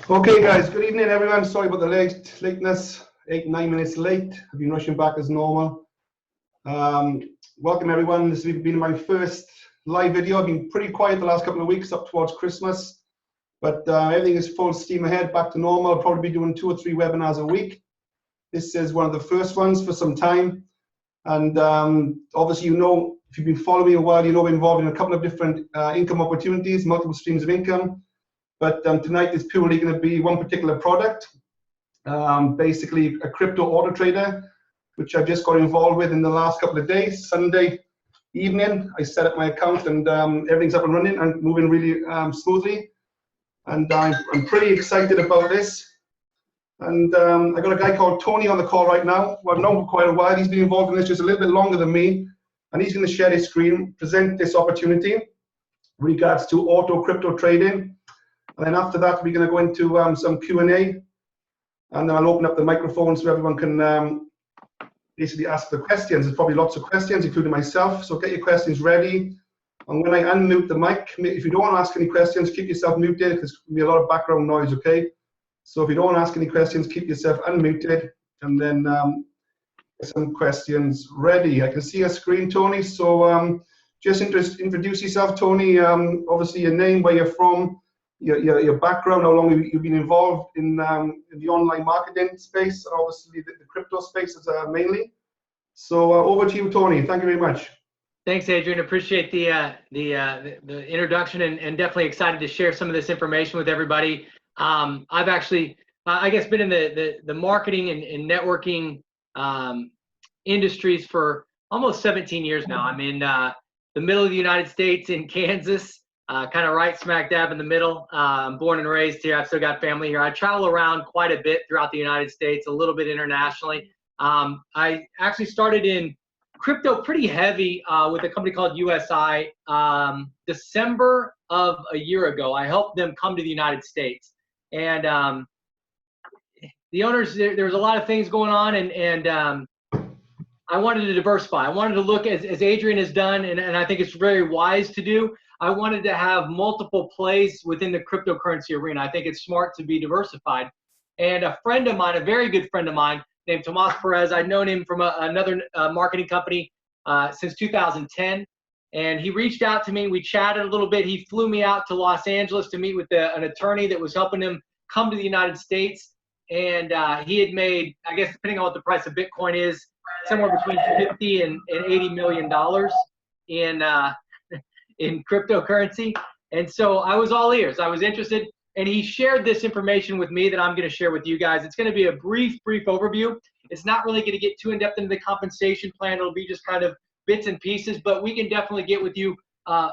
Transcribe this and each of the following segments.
Okay, guys. Good evening, everyone. Sorry about the lateness. 8-9 minutes late. I've been rushing back as normal. Welcome, everyone. This has been my first live video. I've been pretty quiet the last couple of weeks up towards Christmas, but everything is full steam ahead, back to normal. I'll probably be doing 2 or 3 webinars a week. This is one of the first ones for some time, and obviously, you know, if you've been following me a while, you know, we're involved in a couple of different income opportunities, multiple streams of income. But tonight is purely going to be one particular product, basically a crypto auto trader, which I've just got involved with in the last couple of days. Sunday evening, I set up my account, and everything's up and running and moving really smoothly. And I'm pretty excited about this. And I got a guy called Tony on the call right now, who I've known for quite a while. He's been involved in this just a little bit longer than me, and he's going to share his screen, present this opportunity regards to auto crypto trading. And then after that, we're going to go into some Q&A, and then I'll open up the microphone so everyone can basically ask the questions. There's probably lots of questions, including myself, so get your questions ready. And when I unmute the mic, if you don't want to ask any questions, keep yourself muted, because there's going to be a lot of background noise, okay? So if you don't want to ask any questions, keep yourself unmuted, and then get some questions ready. I can see your screen, Tony, so just introduce yourself, Tony. Obviously your name, where you're from, your background, how long you've been involved in the online marketing space, obviously the crypto space is mainly. So over to you, Tony. Thank you very much. Thanks, Adrian. Appreciate the introduction, and definitely excited to share some of this information with everybody. I've actually, I guess, been in the marketing and networking industries for almost 17 years now. I'm in the middle of the United States, in Kansas. Kind of right smack dab in the middle. I'm born and raised here. I've still got family here. I travel around quite a bit throughout the United States, a little bit internationally. I actually started in crypto pretty heavy with a company called USI December of a year ago. I helped them come to the United States. And the owners, there was a lot of things going on, and I wanted to diversify. I wanted to look, as Adrian has done, and I think it's very wise to do. I wanted to have multiple plays within the cryptocurrency arena. I think it's smart to be diversified. And a friend of mine, a very good friend of mine, named Tomas Perez, I'd known him from another marketing company since 2010. And he reached out to me. We chatted a little bit. He flew me out to Los Angeles to meet with an attorney that was helping him come to the United States. And he had made, I guess, depending on what the price of Bitcoin is, somewhere between $50 and $80 million in cryptocurrency. And so I was all ears. I was interested, and he shared this information with me that I'm going to share with you guys. It's going to be a brief overview. It's not really going to get too in-depth into the compensation plan. It'll be just kind of bits and pieces, but we can definitely get with you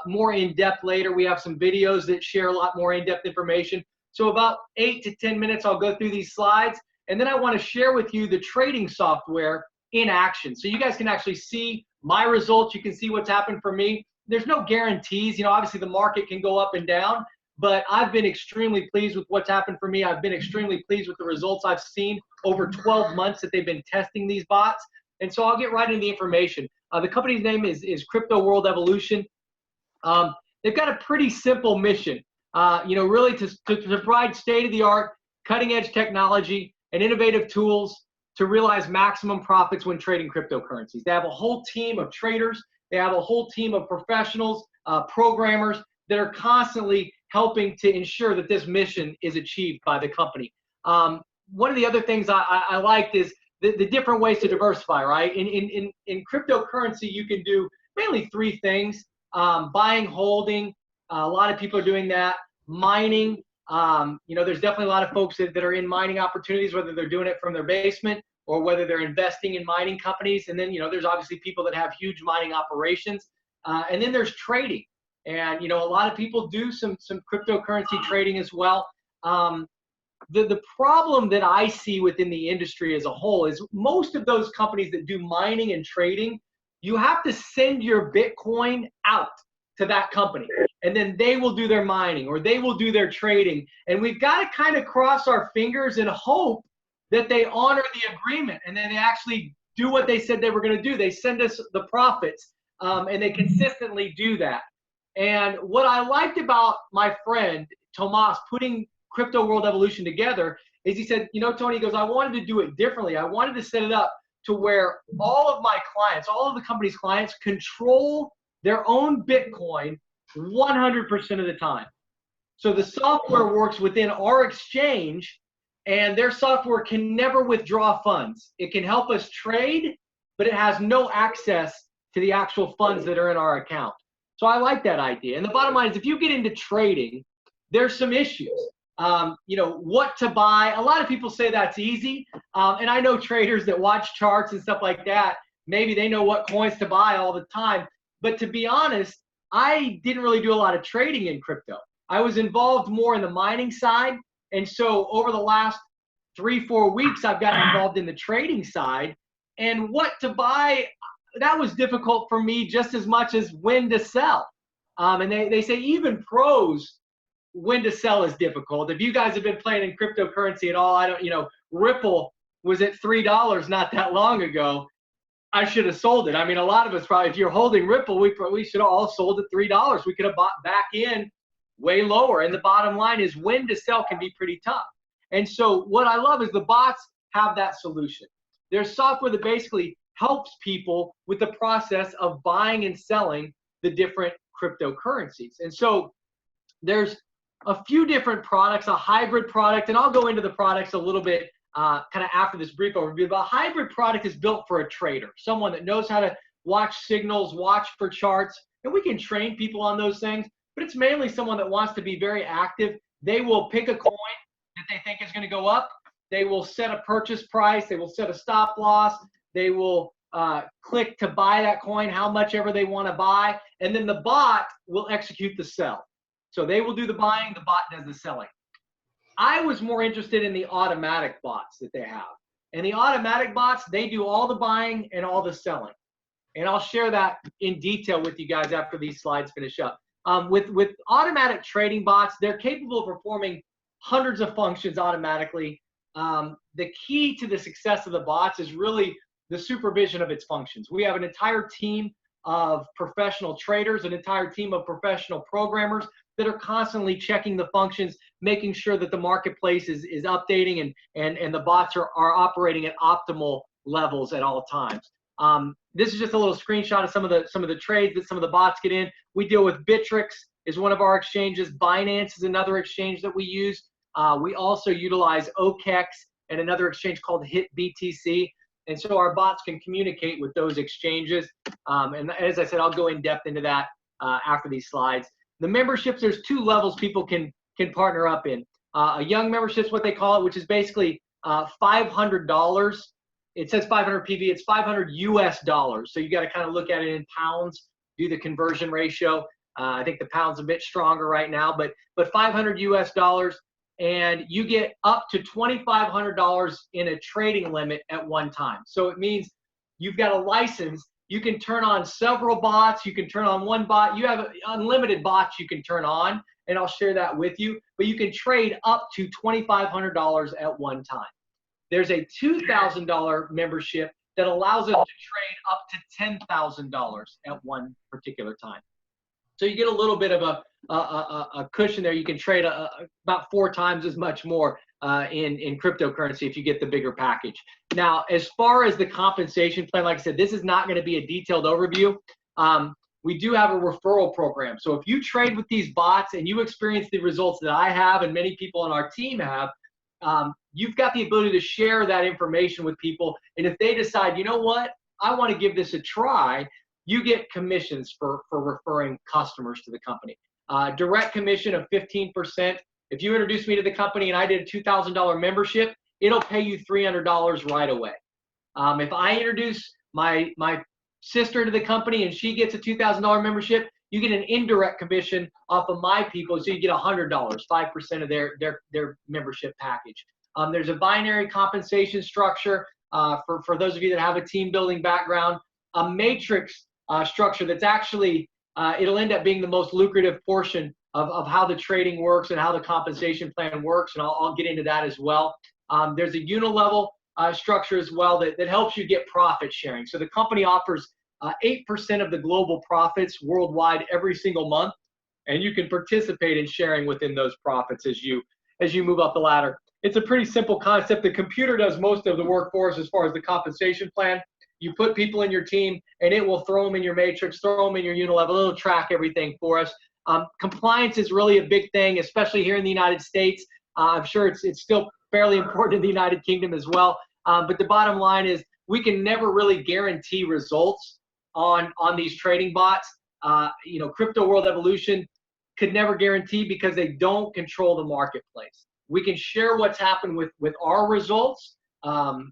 more in-depth later. We have some videos that share a lot more in-depth information. So about 8 to 10 minutes, I'll go through these slides, and then I want to share with you the trading software in action. So you guys can actually see my results. You can see what's happened for me. There's no guarantees. You know, obviously the market can go up and down, but I've been extremely pleased with what's happened for me. I've been extremely pleased with the results I've seen over 12 months that they've been testing these bots. And so I'll get right into the information. The company's name is Crypto World Evolution. They've got a pretty simple mission, you know, really to provide state-of-the-art, cutting-edge technology and innovative tools to realize maximum profits when trading cryptocurrencies. They have a whole team of traders. They have a whole team of professionals, programmers that are constantly helping to ensure that this mission is achieved by the company. One of the other things I liked is the different ways to diversify, right? In cryptocurrency, you can do mainly 3 things. Buying, holding, a lot of people are doing that. Mining, you know, there's definitely a lot of folks that are in mining opportunities, whether they're doing it from their basement or whether they're investing in mining companies. And then, you know, there's obviously people that have huge mining operations. And then there's trading. And, you know, a lot of people do some cryptocurrency trading as well. The problem that I see within the industry as a whole is most of those companies that do mining and trading, you have to send your Bitcoin out to that company, and then they will do their mining or they will do their trading. And we've got to kind of cross our fingers and hope that they honor the agreement, and then they actually do what they said they were going to do. They send us the profits, and they consistently do that. And what I liked about my friend Tomas putting crypto world evolution together is he said, you know, Tony, he goes, I wanted to do it differently. I wanted to set it up to where all of my clients, all of the company's clients control their own Bitcoin 100% of the time. So the software works within our exchange, and their software can never withdraw funds. It can help us trade, but it has no access to the actual funds that are in our account. So I like that idea. And the bottom line is, if you get into trading, there's some issues. You know, what to buy. A lot of people say that's easy. And I know traders that watch charts and stuff like that. Maybe they know what coins to buy all the time. But to be honest, I didn't really do a lot of trading in crypto. I was involved more in the mining side. And so over the last 3-4 weeks, I've gotten involved in the trading side. And what to buy, that was difficult for me just as much as when to sell. And they say even pros, when to sell is difficult. If you guys have been playing in cryptocurrency at all, I don't, you know, Ripple was at $3 not that long ago. I should have sold it. I mean, a lot of us probably, if you're holding Ripple, we should have all sold at $3. We could have bought back in way lower. And the bottom line is when to sell can be pretty tough. And so what I love is the bots have that solution. There's software that basically helps people with the process of buying and selling the different cryptocurrencies. And so there's a few different products, a hybrid product, and I'll go into the products a little bit kind of after this brief overview. But a hybrid product is built for a trader, someone that knows how to watch signals, watch for charts, and we can train people on those things, but it's mainly someone that wants to be very active. They will pick a coin that they think is going to go up. They will set a purchase price. They will set a stop loss. They will click to buy that coin, how much ever they want to buy, and then the bot will execute the sell. So they will do the buying, the bot does the selling. I was more interested in the automatic bots that they have. And the automatic bots, they do all the buying and all the selling. And I'll share that in detail with you guys after these slides finish up. With automatic trading bots, they're capable of performing hundreds of functions automatically. The key to the success of the bots is really the supervision of its functions. We have an entire team of professional traders, an entire team of professional programmers that are constantly checking the functions, making sure that the marketplace is updating and the bots are operating at optimal levels at all times. This is just a little screenshot of some of the trades that some of the bots get in. We deal with Bittrex is one of our exchanges. Binance is another exchange that we use. We also utilize OKEX and another exchange called HitBTC. And so our bots can communicate with those exchanges. And as I said, I'll go in depth into that after these slides. The memberships, there's 2 levels people can partner up in. A young membership is what they call it, which is basically $500. It says 500 PV, it's 500 US dollars. So you got to kind of look at it in pounds, do the conversion ratio. I think the pound's a bit stronger right now, but 500 US dollars, and you get up to $2,500 in a trading limit at one time. So it means you've got a license. You can turn on several bots. You can turn on one bot. You have unlimited bots you can turn on, and I'll share that with you. But you can trade up to $2,500 at one time. There's a $2,000 membership that allows us to trade up to $10,000 at one particular time. So you get a little bit of a cushion there. You can trade about 4 times as much more in cryptocurrency if you get the bigger package. Now, as far as the compensation plan, like I said, this is not going to be a detailed overview. We do have a referral program. So if you trade with these bots and you experience the results that I have and many people on our team have, you've got the ability to share that information with people. And if they decide, you know what, I want to give this a try, you get commissions for referring customers to the company. Direct commission of 15%. If you introduce me to the company and I did a $2,000 membership, it'll pay you $300 right away. If I introduce my sister to the company and she gets a $2,000 membership, you get an indirect commission off of my people, so you get $100, 5% of their membership package. There's a binary compensation structure for those of you that have a team building background, a matrix structure that's actually, it'll end up being the most lucrative portion of how the trading works and how the compensation plan works, and I'll get into that as well. There's a unilevel structure as well that helps you get profit sharing. So the company offers 8% of the global profits worldwide every single month, and you can participate in sharing within those profits as you as you move up the ladder. It's a pretty simple concept. The computer does most of the work for us as far as the compensation plan. You put people in your team, and it will throw them in your matrix, throw them in your unilevel. It'll track everything for us. Compliance is really a big thing, especially here in the United States. I'm sure it's still fairly important in the United Kingdom as well. But the bottom line is we can never really guarantee results on these trading bots. Crypto World Evolution could never guarantee because they don't control the marketplace. We can share what's happened with our results, and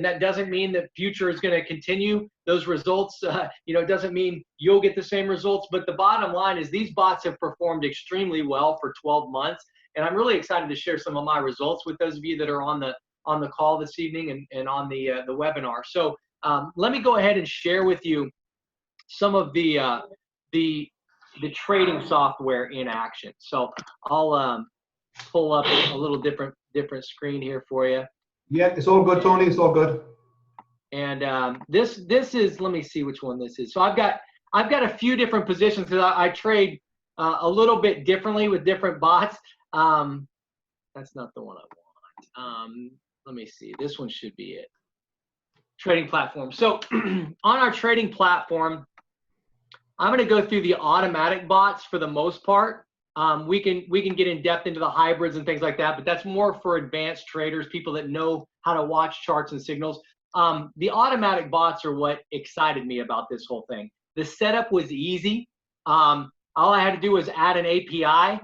that doesn't mean that future is going to continue those results. It doesn't mean you'll get the same results, but the bottom line is these bots have performed extremely well for 12 months, and I'm really excited to share some of my results with those of you that are on the call this evening and on the webinar. So let me go ahead and share with you some of the trading software in action. So I'll pull up a little different screen here for you. Yeah, it's all good, Tony. It's all good. And this is, let me see which one this is. So I've got a few different positions because I trade a little bit differently with different bots. That's not the one I want. Let me see. This one should be it. Trading platform. So on our trading platform, I'm going to go through the automatic bots for the most part. We can get in depth into the hybrids and things like that, but that's more for advanced traders, people that know how to watch charts and signals. The automatic bots are what excited me about this whole thing. The setup was easy. All I had to do was add an API.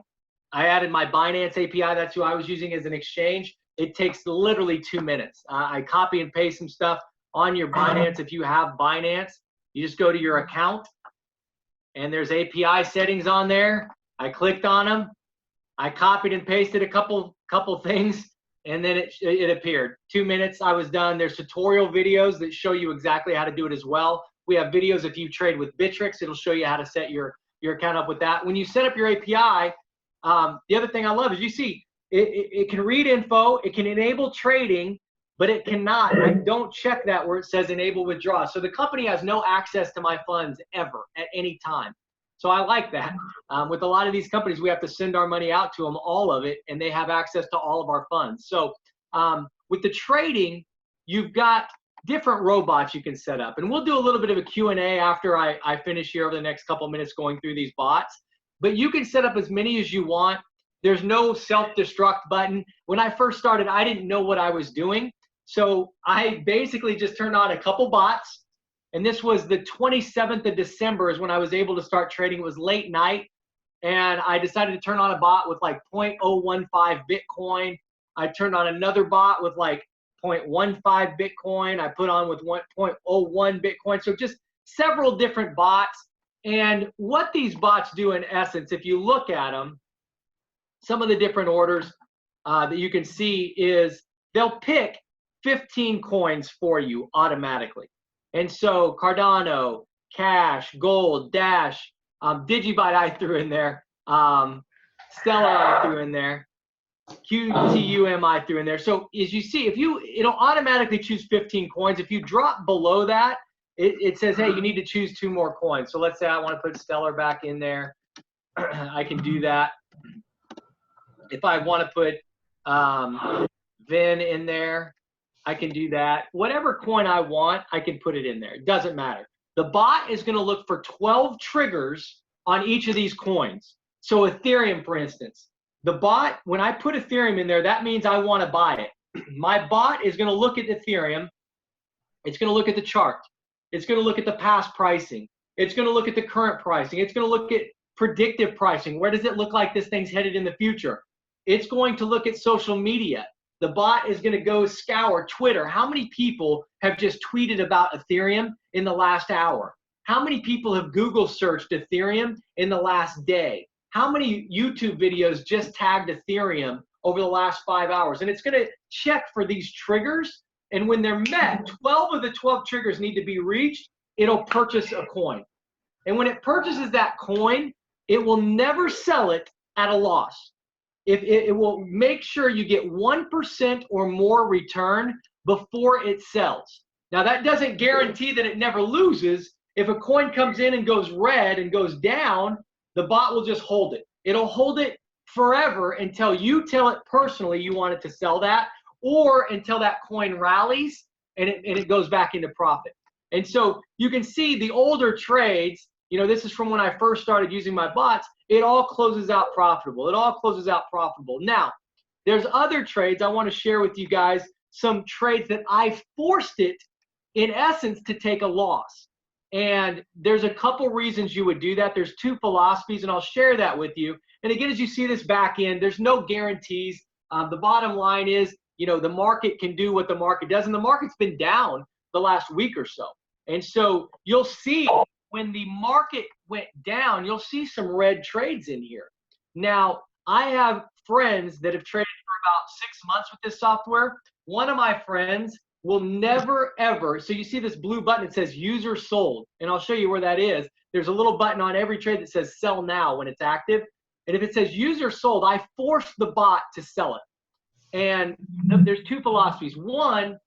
I added my Binance API. That's who I was using as an exchange. It takes literally 2 minutes. I copy and paste some stuff on your Binance. If you have Binance, you just go to your account, and there's API settings on there. I clicked on them. I copied and pasted a couple things, and then it appeared. 2 minutes, I was done. There's tutorial videos that show you exactly how to do it as well. We have videos if you trade with Bittrex. It'll show you how to set your account up with that. When you set up your API, the other thing I love is you see it can read info, it can enable trading, but it cannot. I don't check that where it says enable withdraw. So the company has no access to my funds ever at any time. So I like that. With a lot of these companies, we have to send our money out to them, all of it, and they have access to all of our funds. So with the trading, you've got different robots you can set up. And we'll do a little bit of a Q&A after I finish here over the next couple minutes going through these bots. But you can set up as many as you want. There's no self-destruct button. When I first started, I didn't know what I was doing. So I basically just turned on a couple bots. And this was the 27th of December is when I was able to start trading. It was late night. And I decided to turn on a bot with like 0.015 Bitcoin. I turned on another bot with like 0.15 Bitcoin. I put on with 1.01 Bitcoin. So just several different bots. And what these bots do in essence, if you look at them, some of the different orders that you can see is they'll pick 15 coins for you automatically. And so Cardano, Cash, Gold, Dash, Digibyte I threw in there, Stellar I threw in there, QTUM I threw in there. So as you see, it'll automatically choose 15 coins. If you drop below that, it says, hey, you need to choose 2 more coins. So let's say I want to put Stellar back in there. I can do that. If I want to put VIN in there, I can do that. Whatever coin I want, I can put it in there. It doesn't matter. The bot is going to look for 12 triggers on each of these coins. So Ethereum, for instance, the bot, when I put Ethereum in there, that means I want to buy it. My bot is going to look at Ethereum. It's going to look at the chart. It's going to look at the past pricing. It's going to look at the current pricing. It's going to look at predictive pricing. Where does it look like this thing's headed in the future? It's going to look at social media. The bot is going to go scour Twitter. How many people have just tweeted about Ethereum in the last hour? How many people have Google searched Ethereum in the last day? How many YouTube videos just tagged Ethereum over the last 5 hours? And it's going to check for these triggers. And when they're met, 12 of the 12 triggers need to be reached. It'll purchase a coin. And when it purchases that coin, it will never sell it at a loss. It will make sure you get 1% or more return before it sells. Now, that doesn't guarantee that it never loses. If a coin comes in and goes red and goes down, the bot will just hold it. It'll hold it forever until you tell it personally you want it to sell that, or until that coin rallies and it goes back into profit. And so you can see the older trades, you know, this is from when I first started using my bots, it all closes out profitable. It all closes out profitable. Now, there's other trades I want to share with you guys, some trades that I forced it, in essence, to take a loss. And there's a couple reasons you would do that. There's two philosophies, and I'll share that with you. And again, as you see this back end, there's no guarantees. The bottom line is, you know, the market can do what the market does, and the market's been down the last week or so. And so you'll see when the market went down, you'll see some red trades in here. Now, I have friends that have traded for about 6 months with this software. One of my friends will never, ever, so you see this blue button that says user sold, and I'll show you where that is. There's a little button on every trade that says sell now when it's active. And if it says user sold, I force the bot to sell it. And there's two philosophies. One,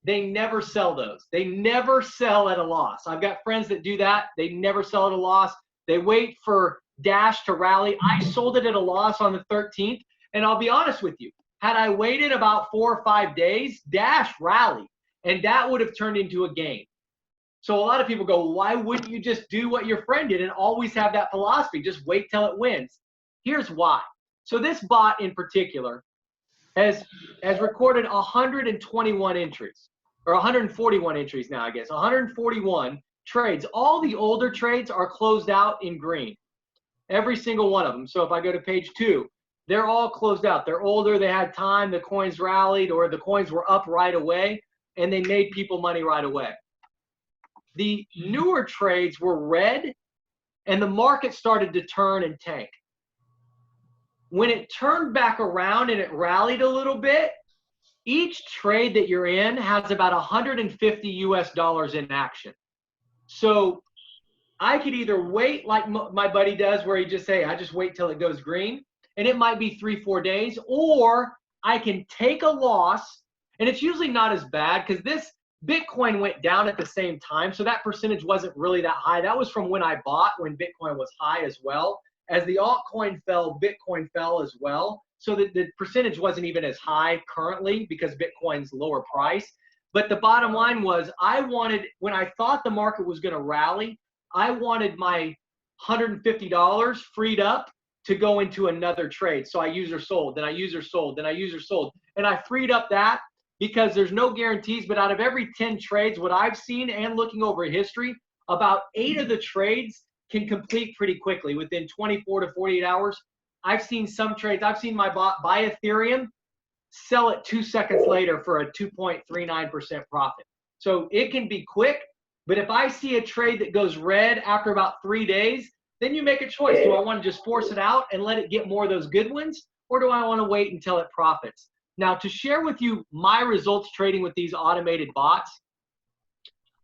they never sell those. They never sell at a loss. I've got friends that do that. They never sell at a loss. They wait for Dash to rally. I sold it at a loss on the 13th. And I'll be honest with you, had I waited about 4 or 5 days, Dash rallied, and that would have turned into a gain. So a lot of people go, why wouldn't you just do what your friend did and always have that philosophy? Just wait till it wins. Here's why. So this bot in particular has recorded 121 entries, or 141 entries now, I guess, 141 trades. All the older trades are closed out in green, every single one of them. So if I go to page 2, they're all closed out. They're older, they had time, the coins rallied, or the coins were up right away, and they made people money right away. The newer trades were red, and the market started to turn and tank. When it turned back around and it rallied a little bit, each trade that you're in has about 150 US dollars in action. So I could either wait like my buddy does, where he just say, I just wait till it goes green, and it might be 3-4 days, or I can take a loss, and it's usually not as bad because this Bitcoin went down at the same time, so that percentage wasn't really that high. That was from when I bought, when Bitcoin was high as well. As the altcoin fell, Bitcoin fell as well. So the percentage wasn't even as high currently because Bitcoin's lower price. But the bottom line was, I wanted, when I thought the market was going to rally, I wanted my $150 freed up to go into another trade. So I user sold, then I user sold, then I user sold. And I freed up that because there's no guarantees, but out of every 10 trades, what I've seen and looking over history, about 8 of the trades can complete pretty quickly within 24 to 48 hours. I've seen some trades, I've seen my bot buy Ethereum, sell it 2 seconds later for a 2.39% profit. So it can be quick, but if I see a trade that goes red after about 3 days, then you make a choice. Do I want to just force it out and let it get more of those good ones, or do I want to wait until it profits? Now, to share with you my results trading with these automated bots,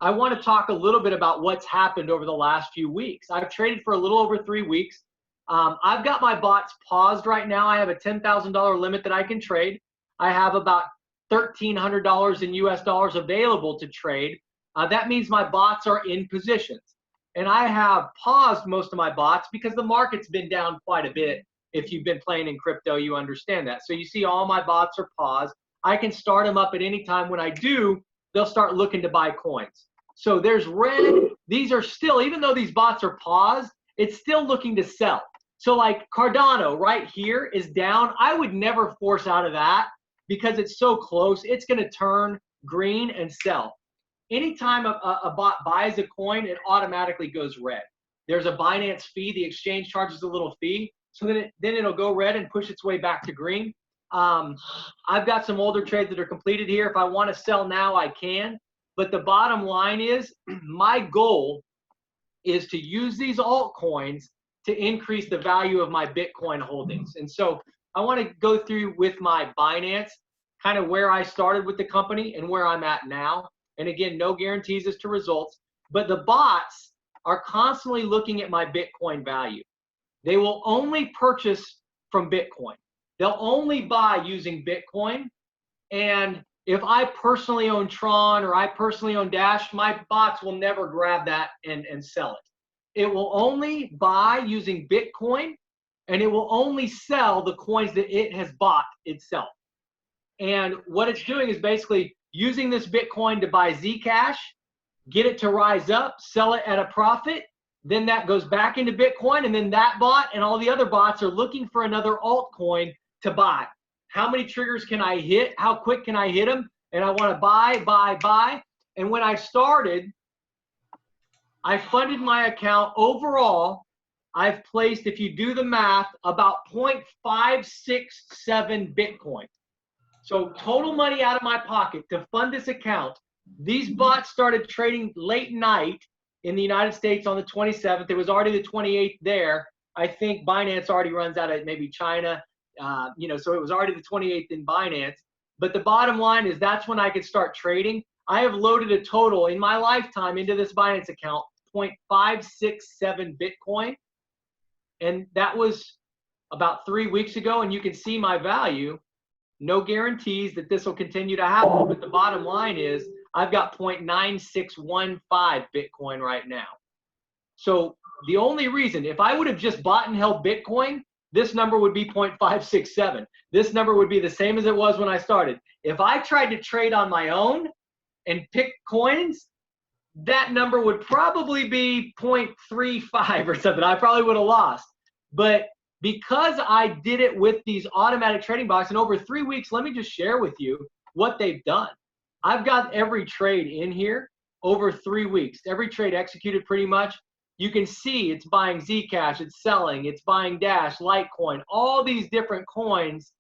I want to talk a little bit about what's happened over the last few weeks. I've traded for a little over 3 weeks. I've got my bots paused right now. I have a $10,000 limit that I can trade. I have about $1,300 in US dollars available to trade. That means my bots are in positions. And I have paused most of my bots because the market's been down quite a bit. If you've been playing in crypto, you understand that. So you see all my bots are paused. I can start them up at any time. When I do, they'll start looking to buy coins. So there's red. These are still, even though these bots are paused, it's still looking to sell. So like Cardano right here is down. I would never force out of that because it's so close. It's going to turn green and sell. Anytime a bot buys a coin, it automatically goes red. There's a Binance fee. The exchange charges a little fee. So then it'll go red and push its way back to green. I've got some older trades that are completed here. If I want to sell now, I can. But the bottom line is, my goal is to use these altcoins to increase the value of my Bitcoin holdings. And so I want to go through with my Binance, kind of where I started with the company and where I'm at now. And again, no guarantees as to results, but the bots are constantly looking at my Bitcoin value. They will only purchase from Bitcoin. They'll only buy using Bitcoin. And if I personally own Tron or I personally own Dash, my bots will never grab that and sell it. It will only buy using Bitcoin and it will only sell the coins that it has bought itself. And what it's doing is basically using this Bitcoin to buy Zcash, get it to rise up, sell it at a profit, then that goes back into Bitcoin, and then that bot and all the other bots are looking for another altcoin to buy. How many triggers can I hit? How quick can I hit them? And I want to buy. And when I started, I funded my account. Overall, I've placed, if you do the math, about 0.567 Bitcoin. So total money out of my pocket to fund this account. These bots started trading late night in the United States on the 27th. It was already the 28th there. I think Binance already runs out of maybe China, so it was already the 28th in Binance. But the bottom line is that's when I could start trading. I have loaded a total in my lifetime into this Binance account, 0.567 Bitcoin. And that was about 3 weeks ago. And you can see my value. No guarantees that this will continue to happen. But the bottom line is I've got 0.9615 Bitcoin right now. So the only reason, if I would have just bought and held Bitcoin, this number would be 0.567. This number would be the same as it was when I started. If I tried to trade on my own and pick coins, that number would probably be 0.35 or something. I probably would have lost. But because I did it with these automatic trading bots, and over 3 weeks, let me just share with you what they've done. I've got every trade in here over 3 weeks. Every trade executed pretty much. You can see it's buying Zcash, it's selling, it's buying Dash, Litecoin, all these different coins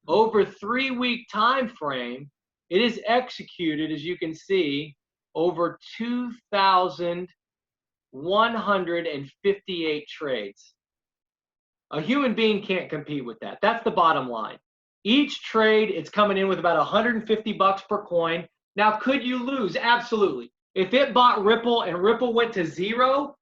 over 3 week time frame. It is executed, as you can see, over 2,158 trades. A human being can't compete with that. That's the bottom line. Each trade, it's coming in with about 150 bucks per coin. Now, could you lose? Absolutely. If it bought Ripple and Ripple went to zero,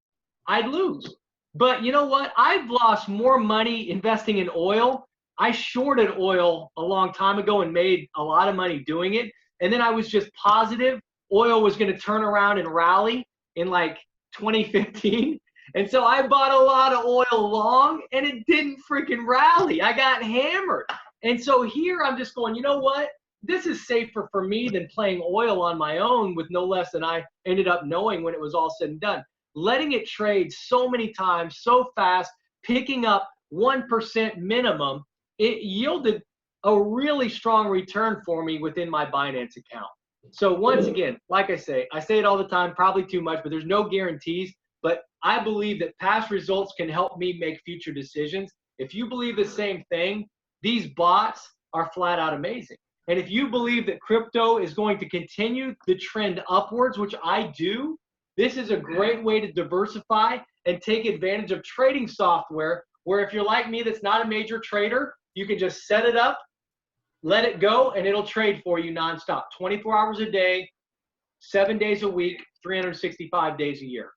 I'd lose. But you know what? I've lost more money investing in oil. I shorted oil a long time ago and made a lot of money doing it. And then I was just positive oil was going to turn around and rally in like 2015. And so I bought a lot of oil long and it didn't freaking rally. I got hammered. And so here I'm just going, you know what? This is safer for me than playing oil on my own with no less than I ended up knowing when it was all said and done. Letting it trade so many times, so fast, picking up 1% minimum, it yielded a really strong return for me within my Binance account. So once again, like I say it all the time, probably too much, but there's no guarantees. But I believe that past results can help me make future decisions. If you believe the same thing, these bots are flat out amazing. And if you believe that crypto is going to continue the trend upwards, which I do, this is a great way to diversify and take advantage of trading software where if you're like me that's not a major trader, you can just set it up, let it go, and it'll trade for you nonstop, 24 hours a day, 7 days a week, 365 days a year.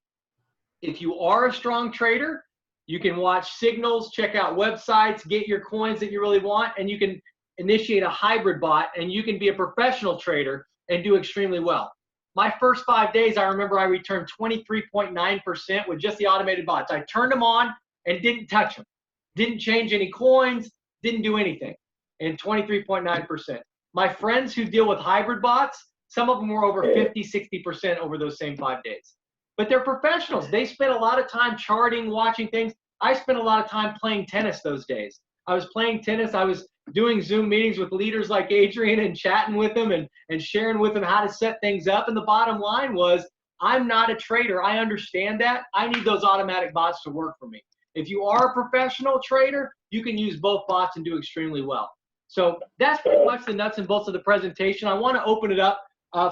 If you are a strong trader, you can watch signals, check out websites, get your coins that you really want, and you can initiate a hybrid bot, and you can be a professional trader and do extremely well. My first 5 days, I remember I returned 23.9% with just the automated bots. I turned them on and didn't touch them. Didn't change any coins, didn't do anything, and 23.9%. My friends who deal with hybrid bots, some of them were over 50, 60% over those same 5 days. But they're professionals. They spend a lot of time charting, watching things. I spent a lot of time playing tennis those days. I was playing tennis. I was doing Zoom meetings with leaders like Adrian and chatting with them and sharing with them how to set things up. And the bottom line was, I'm not a trader. I understand that. I need those automatic bots to work for me. If you are a professional trader, you can use both bots and do extremely well. So that's pretty much the nuts and bolts of the presentation. I want to open it up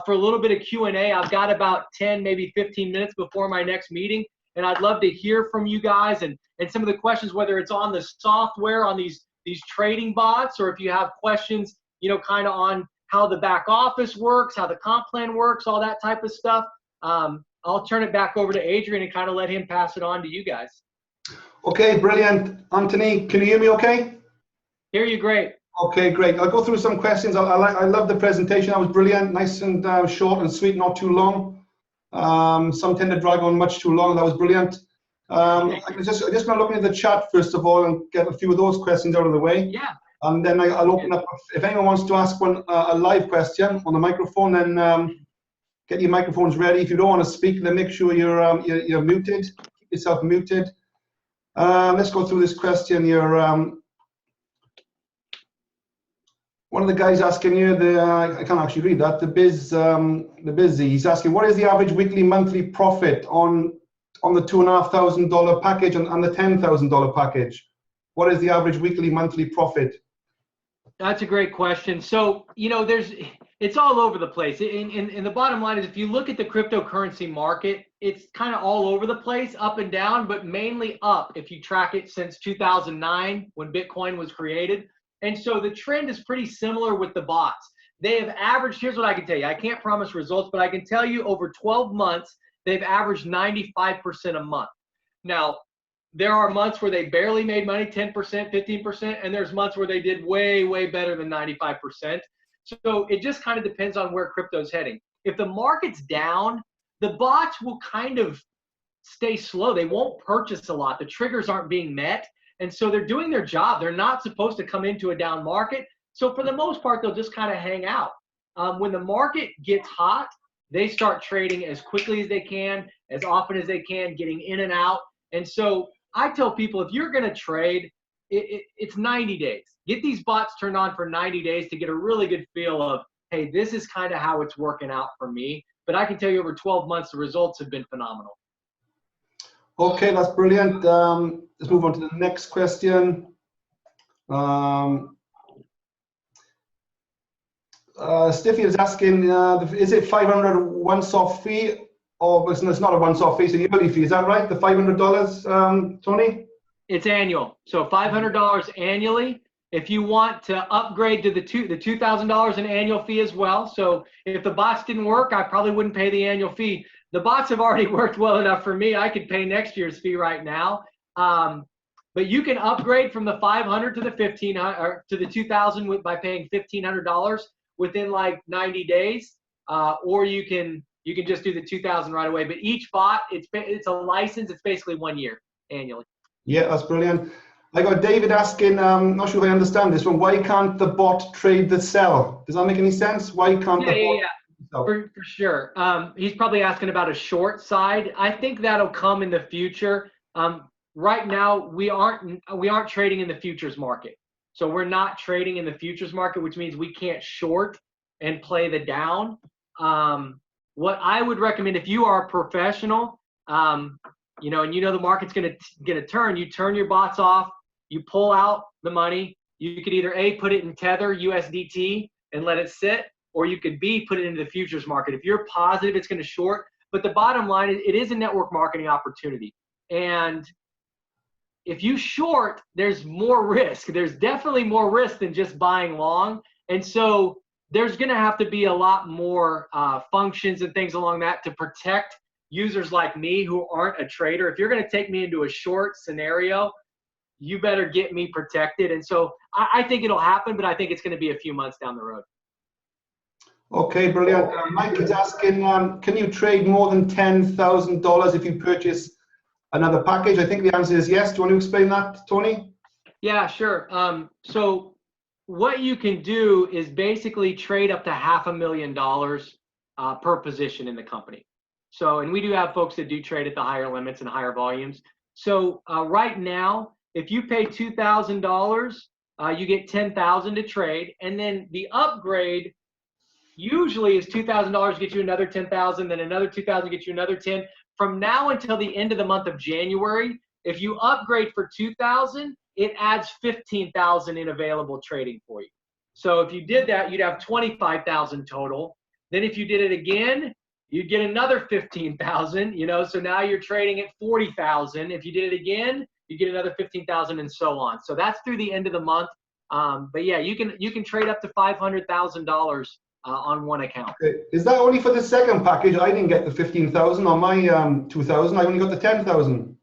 for a little bit of Q&A. I've got about 10, maybe 15 minutes before my next meeting. And I'd love to hear from you guys and some of the questions, whether it's on the software, on these trading bots, or if you have questions, kind of on how the back office works, how the comp plan works, all that type of stuff. I'll turn it back over to Adrian and kind of let him pass it on to you guys. Okay, brilliant. Anthony, can you hear me okay? Hear you great. Okay, great. I'll go through some questions. I love the presentation. That was brilliant, nice and short and sweet, not too long. Some tend to drag on much too long. That was brilliant. I'm just going to look into the chat first of all and get a few of those questions out of the way. Yeah. And then I'll open up, if anyone wants to ask a live question on the microphone, then get your microphones ready. If you don't want to speak, then make sure you're muted. Keep yourself muted. Let's go through this question here. One of the guys asking you, I can't actually read that. The Bizzy, he's asking, what is the average weekly monthly profit on the $2,500 package and the $10,000 package? What is the average weekly monthly profit? That's a great question. So, you know, it's all over the place. And the bottom line is, if you look at the cryptocurrency market, it's kind of all over the place, up and down, but mainly up if you track it since 2009 when Bitcoin was created. And so the trend is pretty similar with the bots. They have averaged, here's what I can tell you. I can't promise results, but I can tell you over 12 months, they've averaged 95% a month. Now, there are months where they barely made money, 10%, 15%, and there's months where they did way, way better than 95%. So it just kind of depends on where crypto's heading. If the market's down, the bots will kind of stay slow. They won't purchase a lot. The triggers aren't being met. And so they're doing their job. They're not supposed to come into a down market. So for the most part, they'll just kind of hang out. When the market gets hot, they start trading as quickly as they can, as often as they can, getting in and out. And so I tell people, if you're going to trade, it's 90 days. Get these bots turned on for 90 days to get a really good feel of, hey, this is kind of how it's working out for me. But I can tell you over 12 months, the results have been phenomenal. Okay, that's brilliant. Let's move on to the next question. Stiffy is asking, is it 500 once-off fee, or it's not a once-off fee, it's a yearly fee? Is that right? The $500, Tony? It's annual, so $500 annually. If you want to upgrade to the $2,000 an annual fee as well. So if the bots didn't work, I probably wouldn't pay the annual fee. The bots have already worked well enough for me. I could pay next year's fee right now. But you can upgrade from the 500 to the 1500 or to the 2000 by paying $1,500 within like 90 days, or you can just do the 2000 right away. But each bot, it's a license. It's basically 1 year annually. Yeah, that's brilliant. I got David asking, not sure if I understand this one. Why can't the bot trade the sell? Does that make any sense? Why can't the bot? Yeah. For sure. He's probably asking about a short side. I think that'll come in the future. Right now, we aren't trading in the futures market. So we're not trading in the futures market, which means we can't short and play the down. What I would recommend, if you are a professional, you know, and you know the market's gonna turn, you turn your bots off, you pull out the money. You could either A, put it in Tether USDT and let it sit, or you could B, put it into the futures market. If you're positive it's going to short, but the bottom line is it is a network marketing opportunity. And if you short, there's more risk. There's definitely more risk than just buying long. And so there's going to have to be a lot more functions and things along that to protect users like me who aren't a trader. If you're going to take me into a short scenario, you better get me protected. And so I think it'll happen, but I think it's going to be a few months down the road. Okay, brilliant. Mike is asking, can you trade more than $10,000 if you purchase another package? I think the answer is yes. Do you want to explain that, Tony? Yeah, sure. So what you can do is basically trade up to $500,000 per position in the company. So, and we do have folks that do trade at the higher limits and higher volumes. So right now, if you pay $2,000, you get $10,000 to trade, and then the upgrade usually is $2,000 get you another $10,000, then another $2,000 get you another 10. From now until the end of the month of January, if you upgrade for $2,000, it adds $15,000 in available trading for you. So if you did that, you'd have $25,000 total. Then if you did it again, you'd get another $15,000. You know, so now you're trading at $40,000. If you did it again, you get another $15,000 and so on. So that's through the end of the month. But yeah, you can trade up to $500,000 on one account. Okay. Is that only for the second package? I didn't get the 15,000 on my 2,000. I only got the 10,000.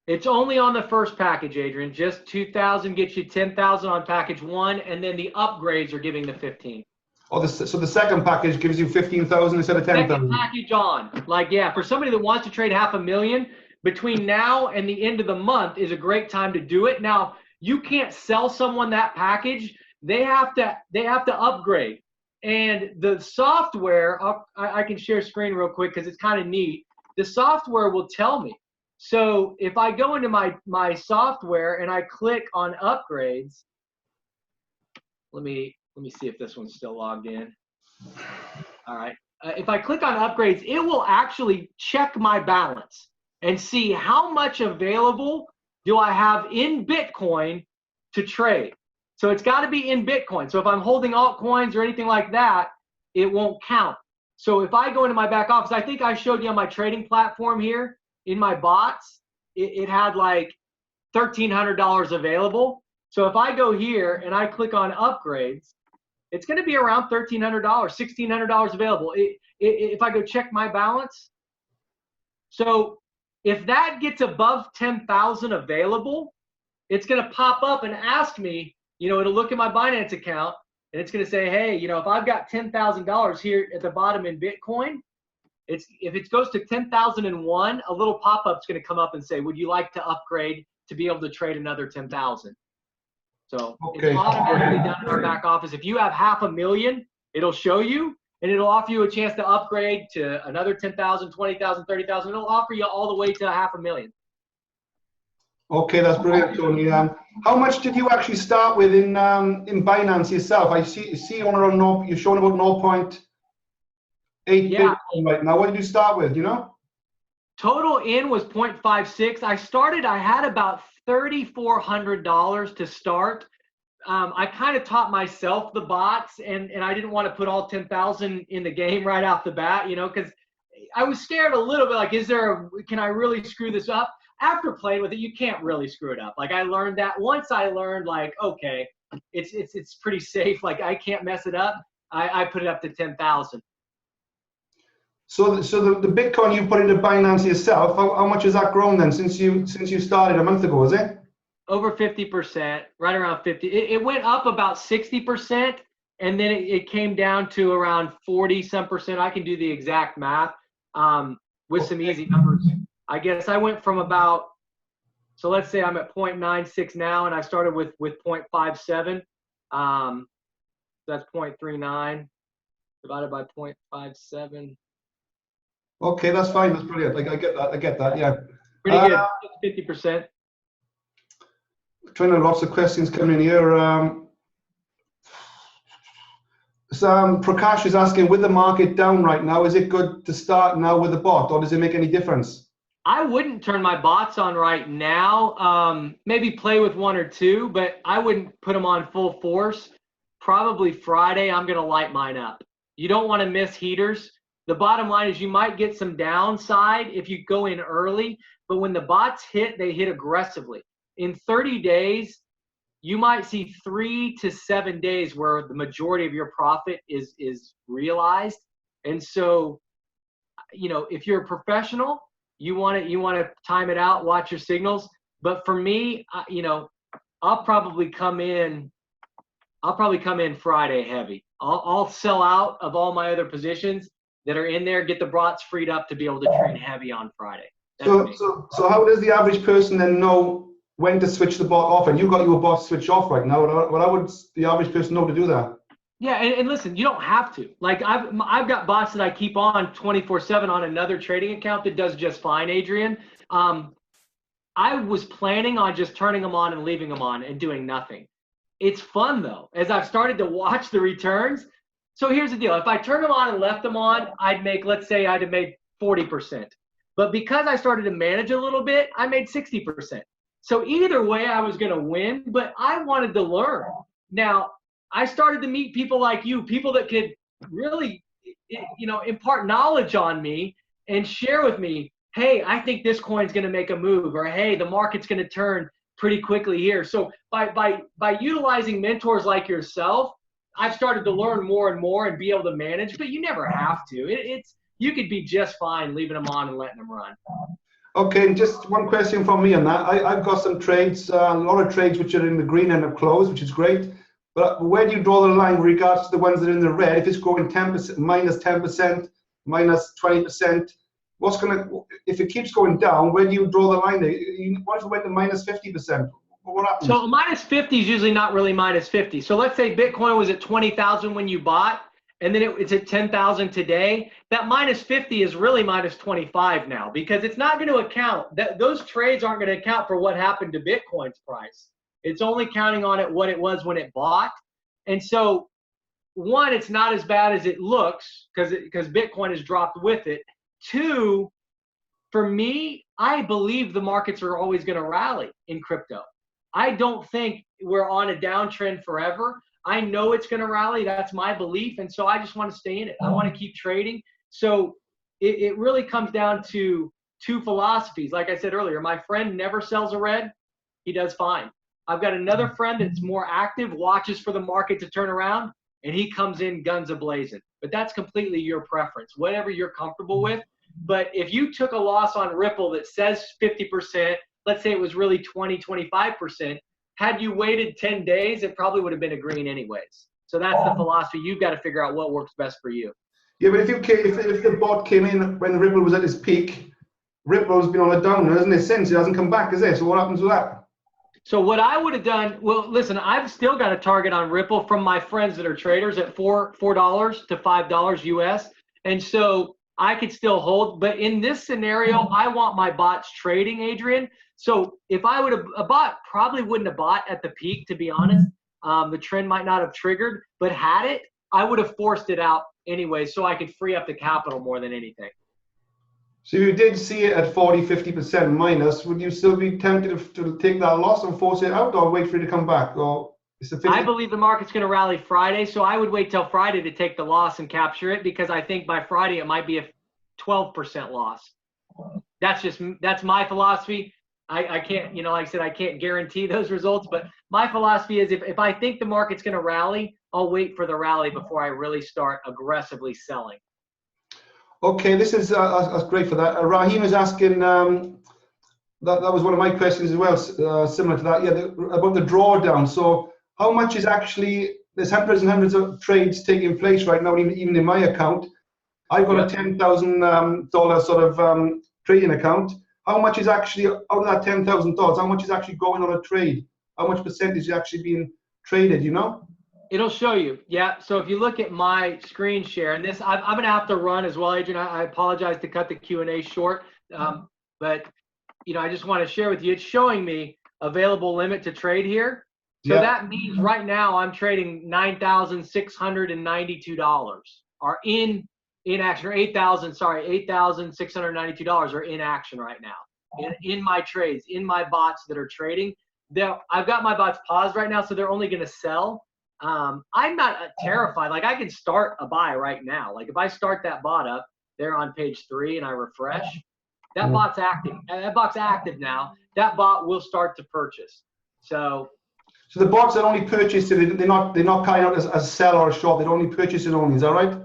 It's only on the first package, Adrian. Just 2,000 gets you 10,000 on package one, and then the upgrades are giving the 15. Oh, so the second package gives you 15,000 instead of 10,000. Second package on, like, yeah, for somebody that wants to trade $500,000, between now and the end of the month is a great time to do it. Now, you can't sell someone that package. They have to upgrade. And the software, I can share screen real quick because it's kind of neat. The software will tell me. So if I go into my software and I click on upgrades, let me see if this one's still logged in. All right. If I click on upgrades, it will actually check my balance and see how much available do I have in Bitcoin to trade. So it's got to be in Bitcoin. So if I'm holding altcoins or anything like that, it won't count. So if I go into my back office, I think I showed you on my trading platform here in my bots, it had like $1,300 available. So if I go here and I click on upgrades, it's going to be around $1,300, $1,600 available. If I go check my balance, so if that gets above 10,000 available, it's going to pop up and ask me, it'll look at my Binance account and it's going to say, hey, if I've got $10,000 here at the bottom in Bitcoin, if it goes to 10,001, a little pop-up's going to come up and say, would you like to upgrade to be able to trade another 10,000? So it's automatically done in our back office. If you have $500,000, it'll show you, and it'll offer you a chance to upgrade to another 10,000, 20,000, 30,000. It'll offer you all the way to $500,000. Okay, that's brilliant, Tony. How much did you actually start with in Binance yourself? I see you're showing about 0.8 Bitcoin right now. What did you start with? Total in was 0.56. I had about $3,400 to start. I kind of taught myself the bots, and I didn't want to put all 10,000 in the game right off the bat, because I was scared a little bit, like, can I really screw this up? After playing with it, you can't really screw it up. Like, I learned that. Once I learned, like, okay, it's pretty safe. Like, I can't mess it up. I put it up to 10,000. So the Bitcoin you put into Binance yourself, how much has that grown then since you started a month ago, is it? Over 50%, right around 50. It went up about 60%, and then it came down to around 40-some%. I can do the exact math with some easy numbers. I guess I went from about, so let's say I'm at 0.96 now, and I started with 0.57. That's 0.39 divided by 0.57. Okay, that's fine. That's brilliant. Like, I get that. Yeah. Pretty good. 50%. Trying to lots of questions coming in here. Prakash is asking, with the market down right now, is it good to start now with a bot, or does it make any difference? I wouldn't turn my bots on right now. Maybe play with one or two, but I wouldn't put them on full force. Probably Friday, I'm going to light mine up. You don't want to miss heaters. The bottom line is you might get some downside if you go in early, but when the bots hit, they hit aggressively. In 30 days, you might see 3 to 7 days where the majority of your profit is realized. And so, if you're a professional, you want to time it out, watch your signals. But for me, I'll probably come in Friday heavy. I'll sell out of all my other positions that are in there, get the bots freed up to be able to trade heavy on Friday. So how does the average person then know when to switch the bot off? And you got your bot switched off right now. How would the average person know to do that? Yeah, and listen, you don't have to. Like, I've got bots that I keep on 24/7 on another trading account that does just fine, Adrian. I was planning on just turning them on and leaving them on and doing nothing. It's fun though, as I've started to watch the returns. So here's the deal. If I turned them on and left them on, let's say I'd have made 40%. But because I started to manage a little bit, I made 60%. So either way, I was going to win, but I wanted to learn. Now, I started to meet people like you, people that could really, impart knowledge on me and share with me, hey, I think this coin's going to make a move, or hey, the market's going to turn pretty quickly here. So by utilizing mentors like yourself, I've started to learn more and more and be able to manage, but you never have to. You could be just fine leaving them on and letting them run. Okay, just one question from me on that. I've got some trades, a lot of trades which are in the green end of close, which is great. But where do you draw the line with regards to the ones that are in the red? If it's going 10%, minus 10%, minus 20%, what's gonna, if it keeps going down, where do you draw the line there? What if it went to minus 50%? What happens? So minus 50 is usually not really minus 50. So let's say Bitcoin was at 20,000 when you bought, and then it's at 10,000 today. That minus 50 is really minus 25 now, because it's not going to account that those trades aren't going to account for what happened to Bitcoin's price. It's only counting on it what it was when it bought. And so, one, it's not as bad as it looks because Bitcoin has dropped with it. Two, for me, I believe the markets are always going to rally in crypto. I don't think we're on a downtrend forever. I know it's going to rally. That's my belief. And so I just want to stay in it. I want to keep trading. So it really comes down to two philosophies. Like I said earlier, my friend never sells a red. He does fine. I've got another friend that's more active, watches for the market to turn around, and he comes in guns a-blazing. But that's completely your preference, whatever you're comfortable with. But if you took a loss on Ripple that says 50%, let's say it was really 20, 25%, had you waited 10 days, it probably would have been a green anyways. So that's the philosophy. You've got to figure out what works best for you. Yeah, but if the bot came in when Ripple was at its peak, Ripple's been on a downer, hasn't it, since? It hasn't come back, is it? So what happens with that? So what I would have done, well, listen, I've still got a target on Ripple from my friends that are traders at $4 to $5 US. And so I could still hold, but in this scenario, I want my bots trading, Adrian. So if I would have, a bot probably wouldn't have bought at the peak, to be honest. The trend might not have triggered, but had it, I would have forced it out anyway, so I could free up the capital more than anything. So if you did see it at 40, 50% minus, would you still be tempted to take that loss and force it out, or wait for it to come back? Or I believe the market's going to rally Friday, so I would wait till Friday to take the loss and capture it, because I think by Friday it might be a 12% loss. That's my philosophy. I can't, like I said, I can't guarantee those results, but my philosophy is if I think the market's going to rally, I'll wait for the rally before I really start aggressively selling. Okay, this is that's great for that. Raheem is asking, that was one of my questions as well, similar to that, about the drawdown. So how much is actually, there's hundreds and hundreds of trades taking place right now, even in my account. I've got a $10,000 sort of trading account. How much is actually, out of that $10,000, how much is actually going on a trade? How much percentage is actually being traded, you know? It'll show you. Yeah. So if you look at my screen share, and this, I'm going to have to run as well, Adrian. I apologize to cut the Q&A short, but I just want to share with you. It's showing me available limit to trade here. So that means right now I'm trading $9,692 are in action, or $8,692 are in action right now in my trades, in my bots that are trading. I've got my bots paused right now, so they're only going to sell. I'm not terrified. Like, I can start a buy right now. Like, if I start that bot up there on page 3 and I refresh, that bot's active. That bot's active now. That bot will start to purchase. So the bots that only purchase it, they're not carrying out as a sell or a short. They're only purchasing only. Is that right?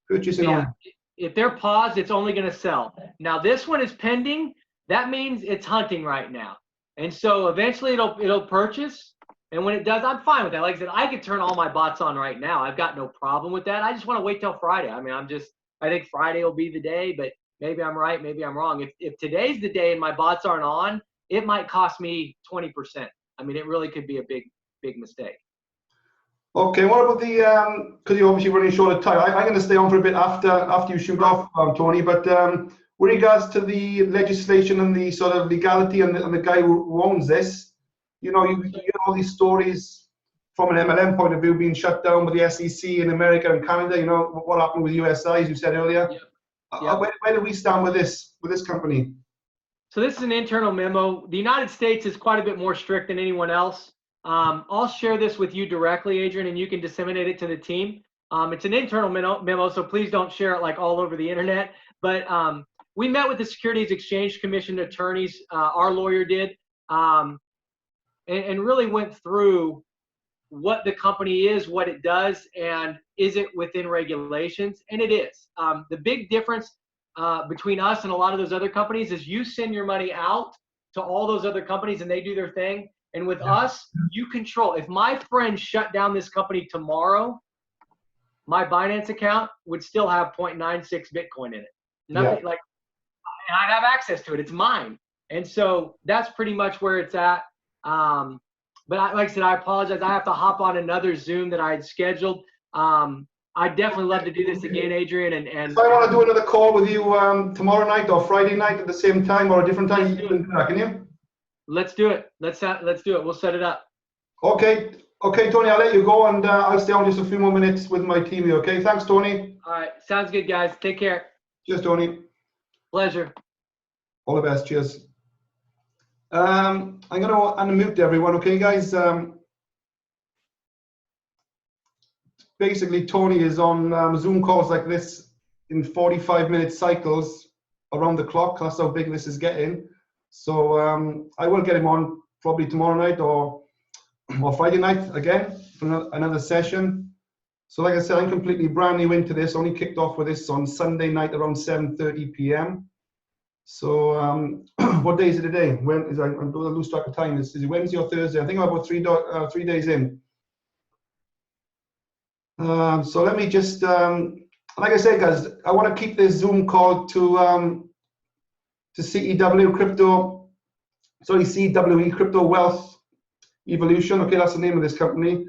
Purchasing only. If they're paused, it's only going to sell. Now this one is pending. That means it's hunting right now. And so eventually it'll purchase. And when it does, I'm fine with that. Like I said, I could turn all my bots on right now. I've got no problem with that. I just want to wait till Friday. I mean, I think Friday will be the day, but maybe I'm right, maybe I'm wrong. If today's the day and my bots aren't on, it might cost me 20%. I mean, it really could be a big mistake. Okay, what about the, because you're obviously running short of time, I'm going to stay on for a bit after you shoot off, Tony, but with regards to the legislation and the sort of legality and the guy who owns this, you get all these stories from an MLM point of view being shut down with the SEC in America and Canada, what happened with USI, as you said earlier. Where do we stand with this company? So this is an internal memo. The United States is quite a bit more strict than anyone else. I'll share this with you directly, Adrian, and you can disseminate it to the team. It's an internal memo, so please don't share it like all over the internet. But we met with the Securities Exchange Commission attorneys, our lawyer did, and really went through what the company is, what it does, and is it within regulations? And it is. The big difference between us and a lot of those other companies is you send your money out to all those other companies and they do their thing. And with us, you control. If my friend shut down this company tomorrow, my Binance account would still have 0.96 Bitcoin in it. Nothing like and I have access to it. It's mine. And so that's pretty much where it's at. But like I said, I apologize. I have to hop on another Zoom that I had scheduled. I'd definitely love to do this again, Adrian. And if I want to do another call with you tomorrow night or Friday night at the same time or a different time, you can do that, can you? Let's do it. Let's do it. We'll set it up. Okay, Tony, I'll let you go, and I'll stay on just a few more minutes with my team here. Okay, thanks, Tony. All right, sounds good, guys. Take care. Cheers, Tony. Pleasure. All the best. Cheers. I'm going to unmute everyone. Okay, guys. Basically, Tony is on Zoom calls like this in 45-minute cycles around the clock. That's how big this is getting. So I will get him on probably tomorrow night or Friday night again for another session. So like I said, I'm completely brand new into this. Only kicked off with this on Sunday night around 7:30 p.m. So what day is it today? When is I'm going to lose track of time. Is it Wednesday or Thursday? I think I'm about 3 days in. So let me just, like I said, guys, I want to keep this Zoom call to CWE Crypto Wealth Evolution. Okay, that's the name of this company.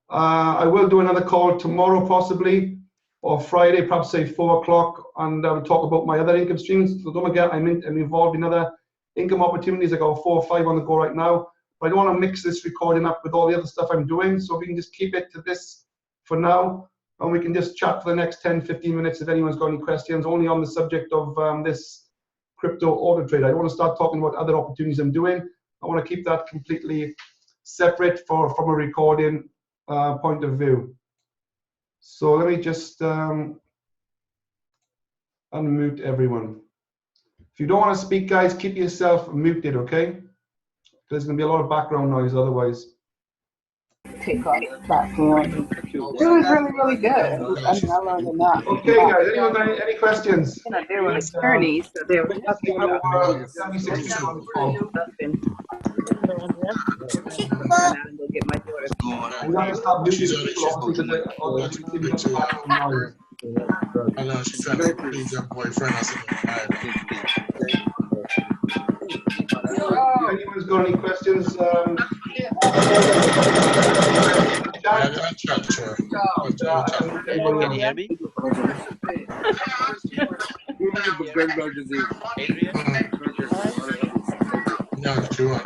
I will do another call tomorrow possibly, or Friday, perhaps say 4 o'clock, and talk about my other income streams. So don't forget, I'm involved in other income opportunities. I got 4 or 5 on the go right now, but I don't want to mix this recording up with all the other stuff I'm doing. So we can just keep it to this for now, and we can just chat for the next 10-15 minutes if anyone's got any questions, only on the subject of this crypto auto trade. I don't want to start talking about other opportunities I'm doing. I want to keep that completely separate from a recording point of view. So let me just unmute everyone. If you don't want to speak, guys, keep yourself muted, okay? There's going to be a lot of background noise otherwise. Take off the platform. It was really good. I learned a lot. Okay, guys, anyone got any questions? You know, they were attorneys, so they were talking about go get my daughter. I'm going to stop muting I know she's trying to please her boyfriend or something. Anyone's got any questions? Can you hear me? No, sure.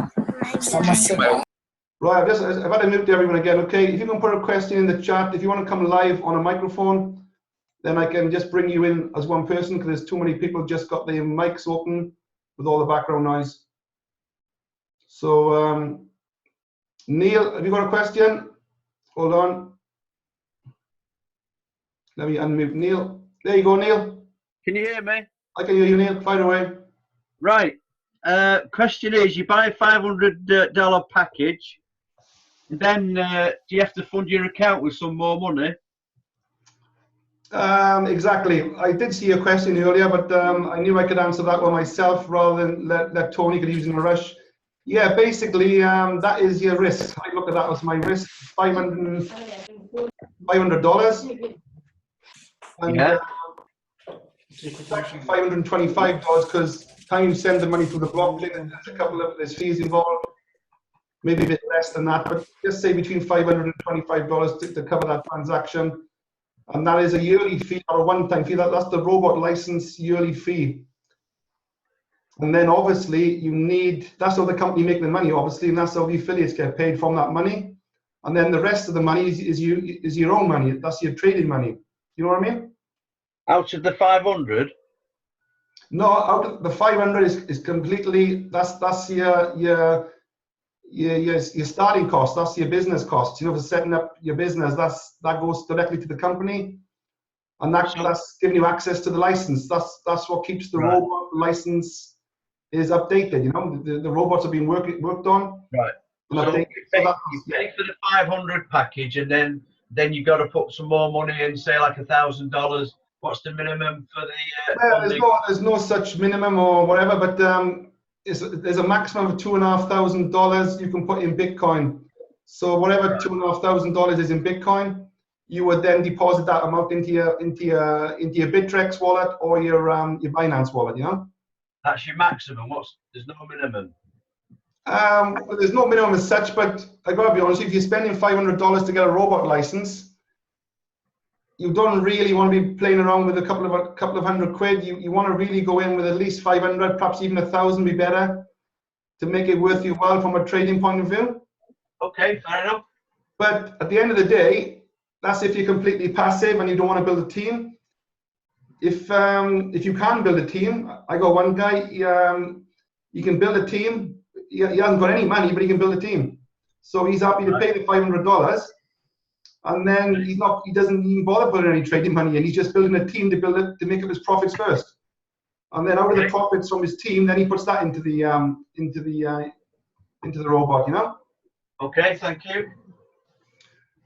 Right, I've had to mute everyone again, okay? If you can put a question in the chat, if you want to come live on a microphone, then I can just bring you in as one person, because there's too many people just got their mics open with all the background noise. So, Neil, have you got a question? Hold on. Let me unmute Neil. There you go, Neil. Can you hear me? I can hear you, Neil. Fire away. Right. Question is, you buy a $500 package, then do you have to fund your account with some more money? Exactly. I did see a question earlier, but I knew I could answer that one myself rather than let Tony, because he was in a rush. Yeah, basically, that is your risk. I look at that as my risk, $500. And, yeah. $525 because time you send the money through the blockchain, there's fees involved. Maybe a bit less than that, but just say between $500 and $25 to cover that transaction. And that is a yearly fee or a one-time fee. That's the robot license yearly fee. And then obviously you need, that's how the company make the money, obviously, and that's how the affiliates get paid from that money. And then the rest of the money is your own money. That's your trading money. You know what I mean? Out of the 500? No, out of the 500 is completely, that's your starting cost. That's your business cost. You know, for setting up your business, that goes directly to the company, and that's giving you access to the license. That's what keeps the robot license is updated. You know, the robots are being worked on. Right. So you pay for the 500 package, and then you got to put some more money in, say like $1,000. What's the minimum for the? There's no such minimum or whatever, but there's a maximum of $2,500 you can put in Bitcoin. So whatever $2,500 is in Bitcoin, you would then deposit that amount into your Bittrex wallet or your Binance wallet. You know. That's your maximum. There's no minimum. Well, there's no minimum as such, but I gotta be honest, if you're spending $500 to get a robot license, you don't really want to be playing around with a couple of hundred quid. You want to really go in with at least 500, perhaps even 1,000 be better to make it worth your while from a trading point of view. Okay, fair enough. But at the end of the day, that's if you're completely passive and you don't want to build a team. If you can build a team, I got one guy. He can build a team. He hasn't got any money, but he can build a team. So he's happy to pay the $500, and then he doesn't even bother putting any trading money in. He's just building a team to make up his profits first, and then out of the profits from his team, then he puts that into the robot. You know. Okay, thank you.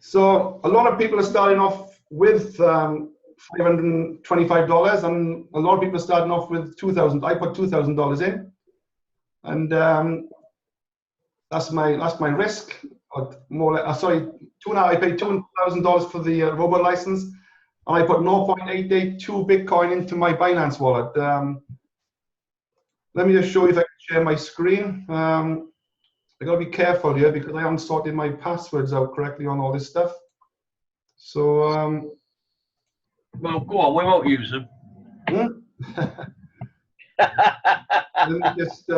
So a lot of people are starting off with $525, and a lot of people are starting off with $2,000. I put $2,000 in, and that's my risk. More like, sorry, I paid $2,000 for the robot license, and I put 0.882 Bitcoin into my Binance wallet. Let me just show you if I can share my screen. I gotta be careful here because I haven't sorted my passwords out correctly on all this stuff. So, well, go on, we won't use them. Let me just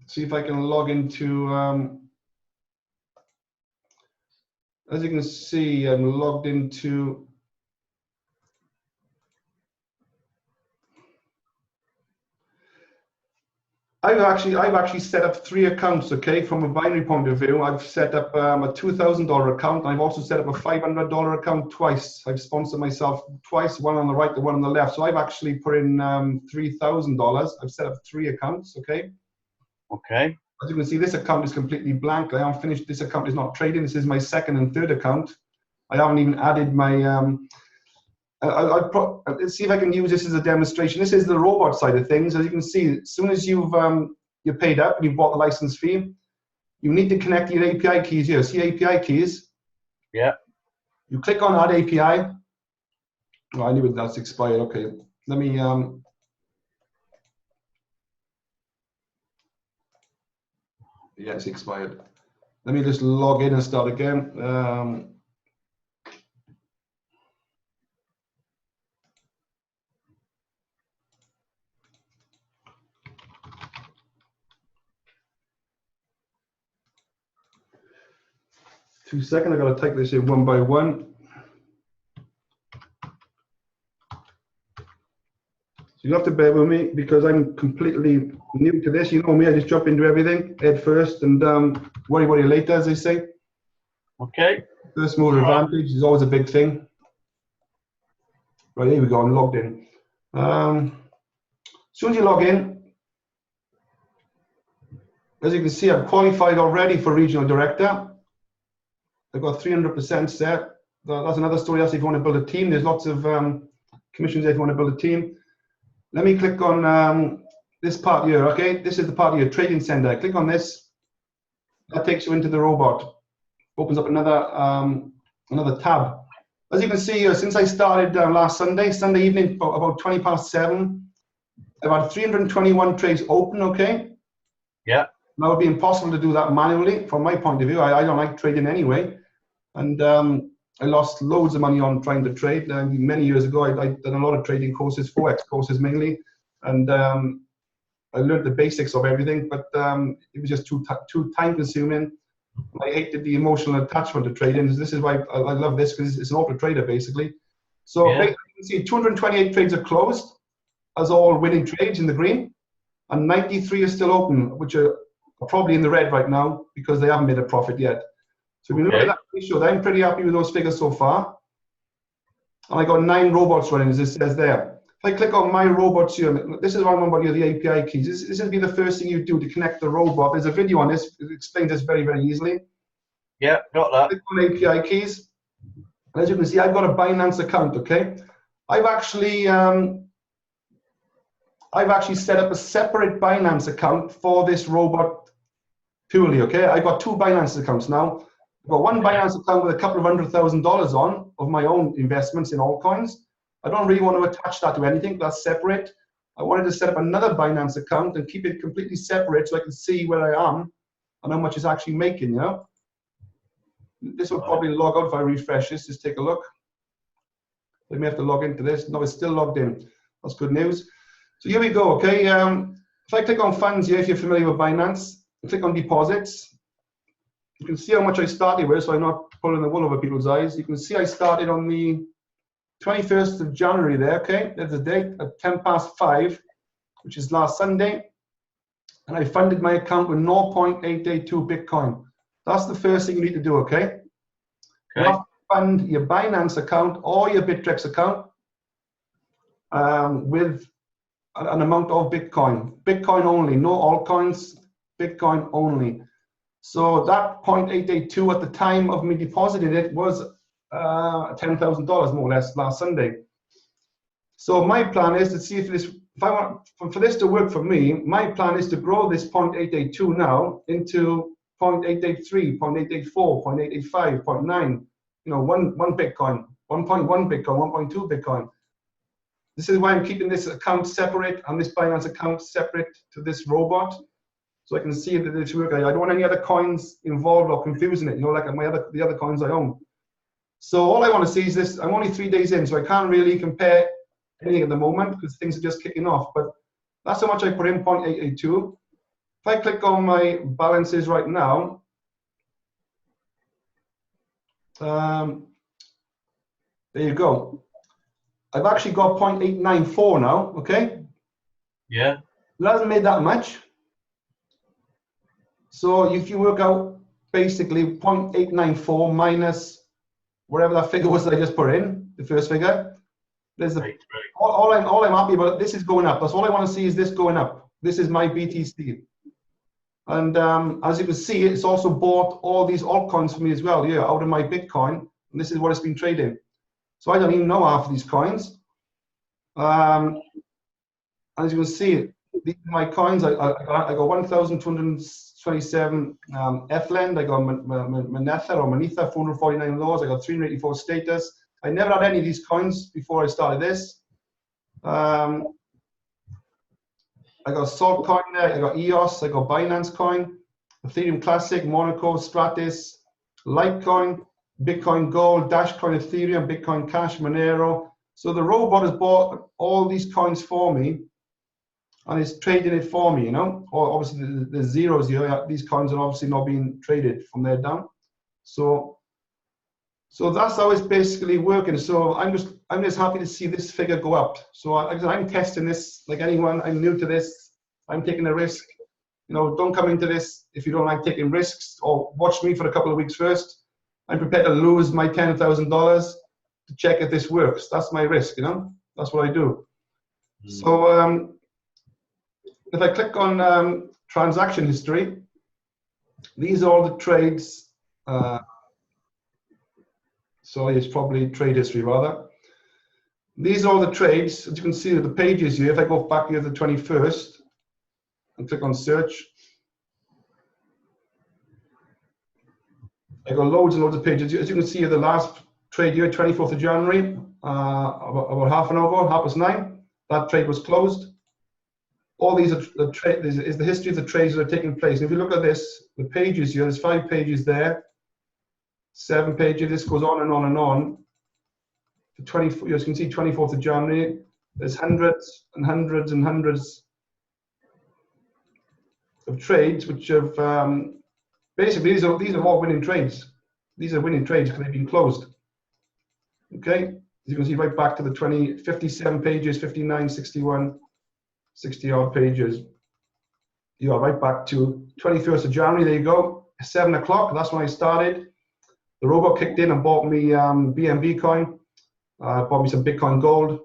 see if I can log into. As you can see, I'm logged into. I've actually set up 3 accounts, okay, from a binary point of view. I've set up a $2,000 account, and I've also set up a $500 account twice. I've sponsored myself twice, one on the right, the one on the left. So I've actually put in $3,000. I've set up 3 accounts, okay? Okay. As you can see, this account is completely blank. I haven't finished. This account is not trading. This is my 2nd and 3rd account. I haven't even added my let's see if I can use this as a demonstration. This is the robot side of things. As you can see, as soon as you're paid up and you've bought the license fee, you need to connect your API keys here. See API keys? Yeah. You click on Add API. Oh, I knew that's expired. Okay. Let me. Yeah, it's expired. Let me just log in and start again. 2 seconds, I've got to take this in one by one. So you have to bear with me because I'm completely new to this. You know me, I just jump into everything head first and worry later, as they say. Okay. First mover advantage is always a big thing. Right, here we go, I'm logged in. As soon as you log in, as you can see, I'm qualified already for regional director. I've got 300% set. That's another story. That's if you want to build a team. There's lots of commissions there if you want to build a team. Let me click on this part here, okay? This is the part of your trading center. Click on this. That takes you into the robot. Opens up another tab. As you can see here, since I started last Sunday evening, about 20 past 7, I've had 321 trades open, okay? Yeah. Now it would be impossible to do that manually from my point of view. I don't like trading anyway. And I lost loads of money on trying to trade. Many years ago, I'd done a lot of trading courses, Forex courses mainly. And I learned the basics of everything, but it was just too time consuming. I hated the emotional attachment to trading. This is why I love this, because it's an auto trader basically. So yeah. Basically you can see 228 trades are closed as all winning trades in the green, and 93 are still open, which are probably in the red right now because they haven't made a profit yet. So if you look at that ratio, I'm pretty happy with those figures so far. And I got 9 robots running, as it says there. If I click on my robots here, this is what I'm about here, the API keys. This will be the first thing you do to connect the robot. There's a video on this. It explains this very, very easily. Yeah, got that. Click on API keys. And as you can see, I've got a Binance account, okay? I've actually set up a separate Binance account for this robot purely, okay? I've got 2 Binance accounts now. I've got one Binance account with a couple of $100,000 on of my own investments in altcoins. I don't really want to attach that to anything. That's separate. I wanted to set up another Binance account and keep it completely separate so I can see where I am and how much it's actually making, you know. This will probably log out if I refresh this. Just take a look. I may have to log into this. No, it's still logged in. That's good news. So here we go, okay. If I click on funds here, if you're familiar with Binance, click on deposits. You can see how much I started with, so I'm not pulling the wool over people's eyes. You can see I started on the 21st of January there, okay? There's the date at 5:10, which is last Sunday. And I funded my account with 0.882 Bitcoin. That's the first thing you need to do, okay? You have to fund your Binance account or your Bittrex account with an amount of Bitcoin. Bitcoin only, no altcoins, Bitcoin only. So that 0.882 at the time of me depositing it was $10,000 more or less last Sunday. So my plan is to see if this, if I want for this to work for me, my plan is to grow this 0.882 now into 0.883, 0.884, 0.885, 0.9, you know, one Bitcoin, 1.1 Bitcoin, 1.2 Bitcoin. This is why I'm keeping this account separate and this Binance account separate to this robot, so I can see that it's working. I don't want any other coins involved or confusing it, you know, like the other coins I own. So all I want to see is this. I'm only 3 days in, so I can't really compare anything at the moment because things are just kicking off. But that's how much I put in, 0.882. If I click on my balances right now, there you go. I've actually got 0.894 now, okay? Yeah. It hasn't made that much. So if you work out basically 0.894 minus whatever that figure was that I just put in, the first figure, there's the, all I'm happy about, this is going up. That's all I want to see is this going up. This is my BTC. And as you can see, it's also bought all these altcoins for me as well, yeah, out of my Bitcoin. And this is what it's been trading. So I don't even know half of these coins. As you can see, these are my coins. I got 1,227 FLEND. I got Manetha or Manetha, 449 laws. I got 384 status. I never had any of these coins before I started this. I got Salt Coin there. I got EOS. I got Binance Coin, Ethereum Classic, Monaco, Stratis, Litecoin, Bitcoin Gold, Dashcoin, Ethereum, Bitcoin Cash, Monero. So the robot has bought all these coins for me and is trading it for me, you know. Or obviously the zeros here, these coins are obviously not being traded from there down. So that's how it's basically working. So I'm just happy to see this figure go up. So I'm testing this like anyone. I'm new to this. I'm taking a risk. You know, don't come into this if you don't like taking risks, or watch me for a couple of weeks first. I'm prepared to lose my $10,000 to check if this works. That's my risk, you know. That's what I do. So if I click on transaction history, these are all the trades. Sorry, it's probably trade history rather. These are all the trades. As you can see, the pages here. If I go back here to the 21st and click on search, I got loads and loads of pages. As you can see, the last trade here, 24th of January, about half an hour ago, 9:30, that trade was closed. All these are the trade. This is the history of the trades that are taking place. If you look at this, the pages here, there's 5 pages there, 7 pages. This goes on and on and on. The 24, you can see 24th of January. There's hundreds and hundreds and hundreds of trades, which have basically these are all winning trades. These are winning trades because they've been closed. Okay, as you can see right back to the 57 pages, 59, 61, 60 odd pages. You are right back to 21st of January. There you go, 7 o'clock. That's when I started. The robot kicked in and bought me BNB coin, bought me some Bitcoin Gold,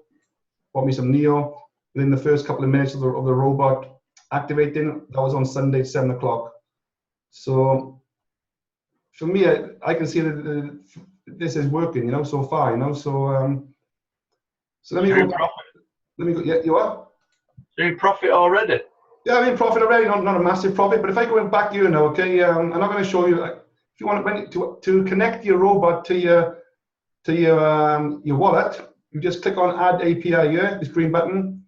bought me some Neo. Within the first couple of minutes of the robot activating, that was on Sunday, 7 o'clock. So for me, I can see that this is working, you know, so far, you know. So so let me go. Let me go. Yeah, you are. So you profit already? Yeah, I'm in profit already. Not a massive profit, but if I go back here now, okay, I'm not going to show you. If you want to connect your robot to your wallet, you just click on Add API here, this green button.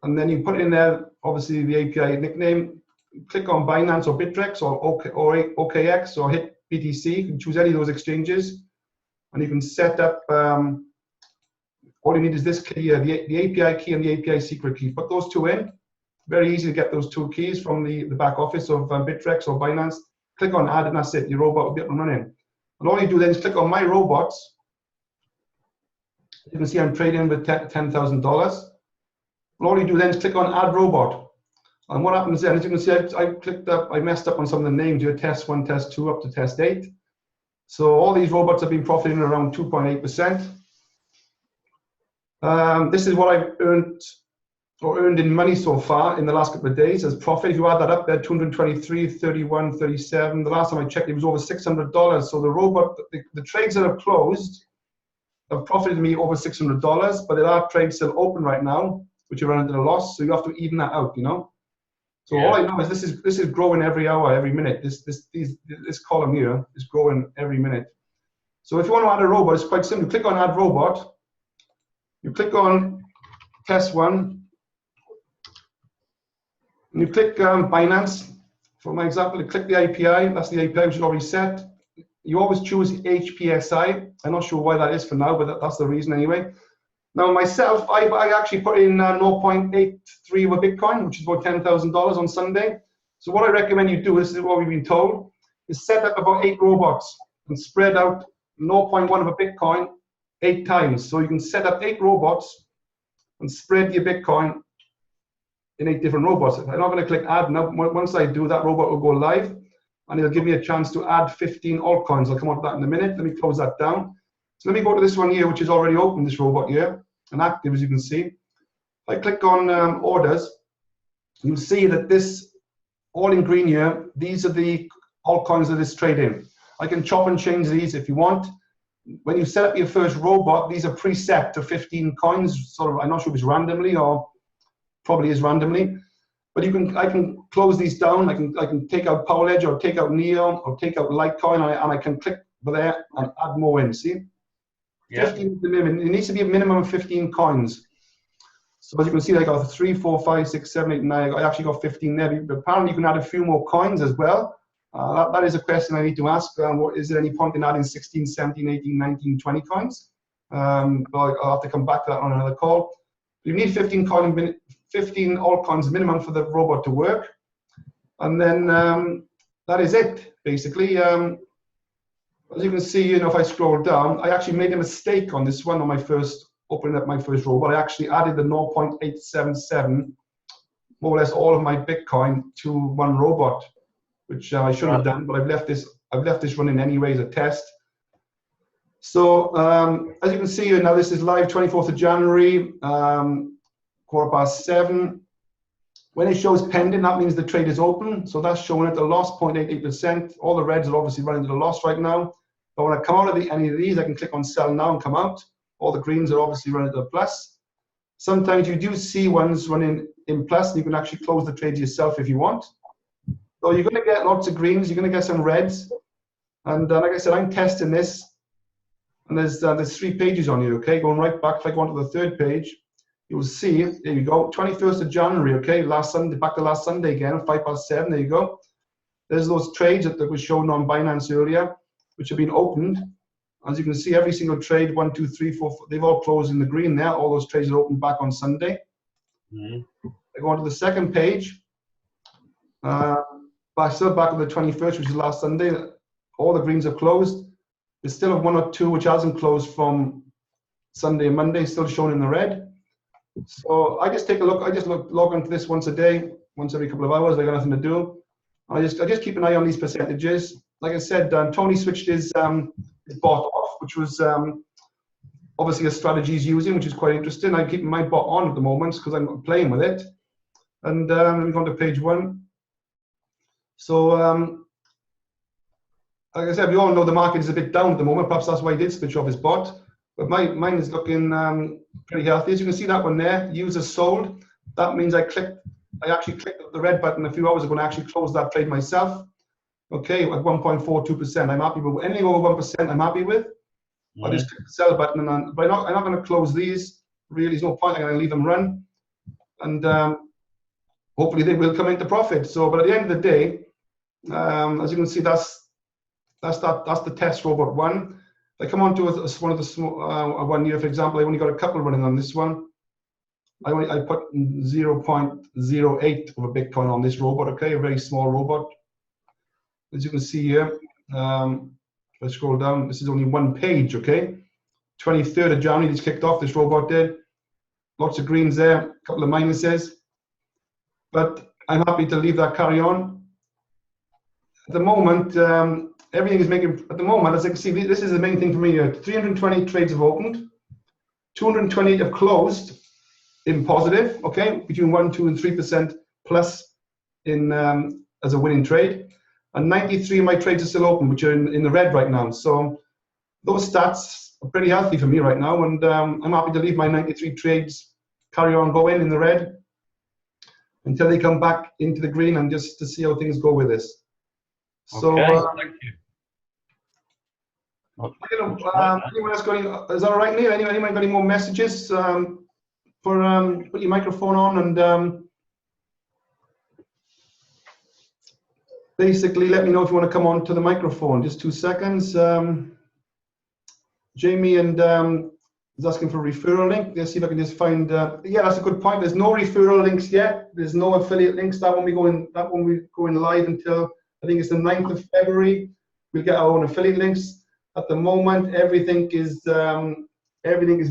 and then you put in there, obviously, the API nickname. Click on Binance or Bittrex or OKX or hit BTC. You can choose any of those exchanges, and you can set up. All you need is this key here, the API key and the API secret key. Put those two in. Very easy to get those two keys from the back office of Bittrex or Binance. Click on add, and that's it. Your robot will be up and running. And all you do then is click on my robots. You can see I'm trading with $10,000. And all you do then is click on add robot. And what happens then, as you can see, I messed up on some of the names here, test 1, test 2, up to test 8. So all these robots have been profiting around 2.8%. This is what I've earned in money so far in the last couple of days as profit. If you add that up, they're 223, 31, 37. The last time I checked, it was over $600. So the robot, the trades that have closed have profited me over $600, but there are trades still open right now, which are running at a loss. So you have to even that out, you know. So all I know is this is growing every hour, every minute. This column here is growing every minute. So if you want to add a robot, it's quite simple. Click on add robot. You click on test 1. And you click Binance. For my example, you click the API. That's the API which is already set. You always choose HPSI. I'm not sure why that is for now, but that's the reason anyway. Now myself, I actually put in 0.83 of a Bitcoin, which is about $10,000 on Sunday. So what I recommend you do, this is what we've been told, is set up about 8 robots and spread out 0.1 of a Bitcoin 8 times. So you can set up 8 robots and spread your Bitcoin in 8 different robots. I'm not going to click add now. Once I do, that robot will go live and it'll give me a chance to add 15 altcoins. I'll come on to that in a minute. Let me close that down. So let me go to this one here, which is already open, this robot here, and active, as you can see. If I click on orders, you'll see that this, all in green here, these are the altcoins that is trading. I can chop and change these if you want. When you set up your first robot, these are preset to 15 coins, sort of, I'm not sure if it's randomly or probably is randomly, but I can close these down. I can take out Power Ledger or take out Neo or take out Litecoin, and I can click there and add more in, see? Yeah. 15 is the minimum. It needs to be a minimum of 15 coins. So as you can see, I got 3, 4, 5, 6, 7, 8, 9. I actually got 15 there. But apparently, you can add a few more coins as well. That is a question I need to ask. Is there any point in adding 16, 17, 18, 19, 20 coins? But I'll have to come back to that on another call. You need 15 altcoins minimum for the robot to work. And then that is it, basically. As you can see, you know, if I scroll down, I actually made a mistake on this one on my first, opening up my first robot. I actually added the 0.877, more or less all of my Bitcoin to one robot, which I shouldn't have done, but I've left this running anyway as a test. So as you can see now, this is live 24th of January, 7:15. When it shows pending, that means the trade is open. So that's showing at a loss, 0.88%. All the reds are obviously running to the loss right now. But when I come out of any of these, I can click on sell now and come out. All the greens are obviously running to the plus. Sometimes you do see ones running in plus, and you can actually close the trade yourself if you want. So you're going to get lots of greens. You're going to get some reds. And like I said, I'm testing this. And there's 3 pages on here, okay? Going right back, if I go on to the 3rd page, you'll see, there you go, 21st of January, okay? Last Sunday, back to last Sunday again, 7:05, there you go. There's those trades that was shown on Binance earlier, which have been opened. As you can see, every single trade, 1, 2, 3, 4, they've all closed in the green there. All those trades are opened back on Sunday. I go on to the 2nd page. Still back on the 21st, which is last Sunday. All the greens are closed. There's still 1 or 2 which hasn't closed from Sunday and Monday, still shown in the red. So I just take a look. I just log into this once a day, once every couple of hours. I got nothing to do. I just keep an eye on these percentages. Like I said, Tony switched his bot off, which was obviously a strategy he's using, which is quite interesting. I'm keeping my bot on at the moment because I'm playing with it. And we go on to page 1. So like I said, we all know the market is a bit down at the moment. Perhaps that's why he did switch off his bot. But mine is looking pretty healthy. As you can see that one there, users sold. That means I actually clicked the red button a few hours ago and actually closed that trade myself. Okay, at 1.42%. I'm happy with anything over 1%. I'm happy with. I just click the sell button, but I'm not going to close these. Really, there's no point. I'm going to leave them run. and hopefully they will come into profit. So, but at the end of the day, as you can see, that's the test robot one. If I come on to one of the small one here, for example, I only got a couple running on this one. I put 0.08 of a Bitcoin on this robot. Okay, a very small robot. As you can see here, if I scroll down, this is only one page. Okay, 23rd of January, this kicked off. This robot did. Lots of greens there, a couple of minuses, but I'm happy to leave that carry on. At the moment, everything is making, at the moment, as you can see, this is the main thing for me here. 320 trades have opened, 220 have closed in positive, okay, between 1, 2, and 3% plus in as a winning trade, and 93 of my trades are still open, which are in the red right now. So those stats are pretty healthy for me right now, and I'm happy to leave my 93 trades carry on going in the red until they come back into the green, and just to see how things go with this. So, okay, thank you. Anyone else going? Is that all right, Neil? Anyone got any more messages? Put your microphone on and basically let me know if you want to come on to the microphone. Just 2 seconds. Jamie and is asking for a referral link. Let's see if I can just find. Yeah, that's a good point. There's no referral links yet. There's no affiliate links. That won't be going live until I think it's the 9th of February. We'll get our own affiliate links. At the moment, everything is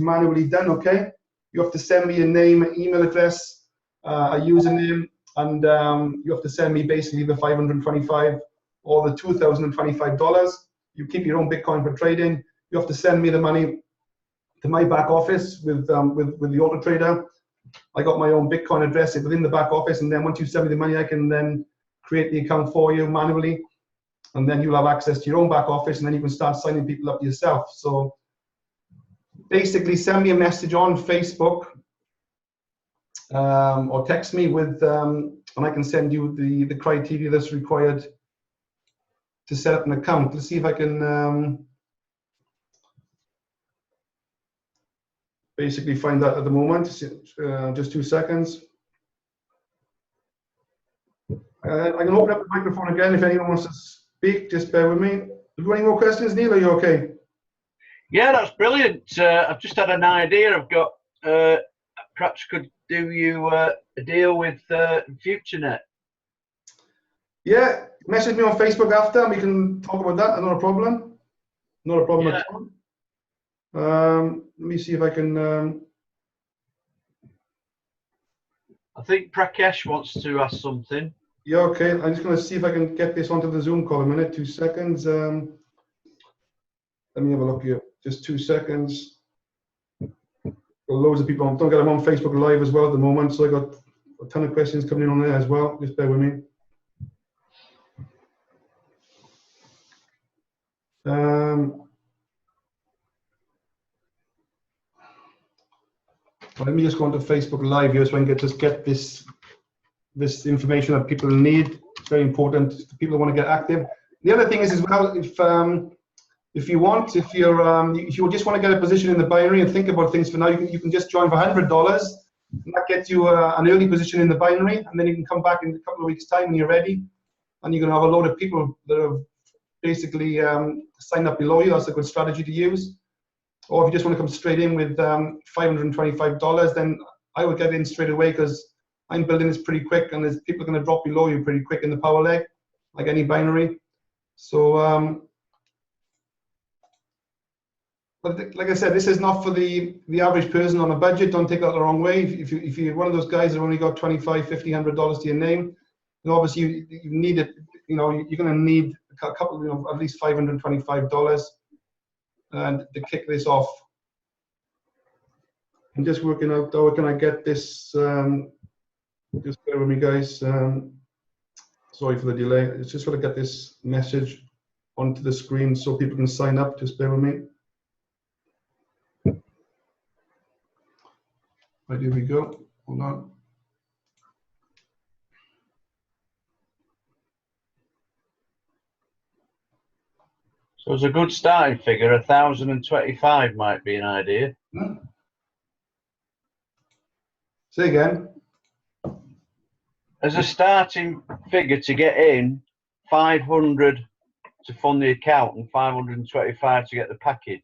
manually done. Okay, you have to send me a name, an email address, a username, and you have to send me basically the $525 or the $2,025. You keep your own Bitcoin for trading. You have to send me the money to my back office with the auto trader. I got my own Bitcoin address within the back office, and then once you send me the money, I can then create the account for you manually, and then you'll have access to your own back office, and then you can start signing people up yourself. So basically, send me a message on Facebook or text me with, and I can send you the criteria that's required to set up an account. Let's see if I can basically find that at the moment. Just 2 seconds. I can open up the microphone again if anyone wants to speak. Just bear with me. Have you got any more questions, Neil? Are you okay? Yeah, that's brilliant. I've just had an idea. I've got perhaps could do you a deal with FutureNet. Yeah, message me on Facebook after, and we can talk about that. Not a problem. Not a problem at all. Let me see if I can. I think Prakesh wants to ask something. Yeah, okay. I'm just going to see if I can get this onto the Zoom call a minute. 2 seconds. Let me have a look here. Just 2 seconds. Got loads of people. Don't get them on Facebook Live as well at the moment, so I got a ton of questions coming in on there as well. Just bear with me. Let me just go onto Facebook Live here so I can just get this information that people need. It's very important to people who want to get active. The other thing is as well, if you just want to get a position in the binary and think about things for now, you can just join for $100, and that gets you an early position in the binary, and then you can come back in a couple of weeks' time when you're ready, and you're going to have a load of people that have basically signed up below you. That's a good strategy to use. Or if you just want to come straight in with $525, then I would get in straight away, because I'm building this pretty quick, and there's people going to drop below you pretty quick in the power leg, like any binary. So, but like I said, this is not for the average person on a budget. Don't take that the wrong way. If you're one of those guys that only got $25, $50, $100 to your name, then obviously you need it. You know, you're going to need a couple, at least $525, and to kick this off. I'm just working out how can I get this. Just bear with me, guys. Sorry for the delay. It's just got to get this message onto the screen so people can sign up. Just bear with me. Right, here we go. Hold on. So it's a good starting figure. 1,025 might be an idea. Say again. As a starting figure to get in, 500 to fund the account and 525 to get the package.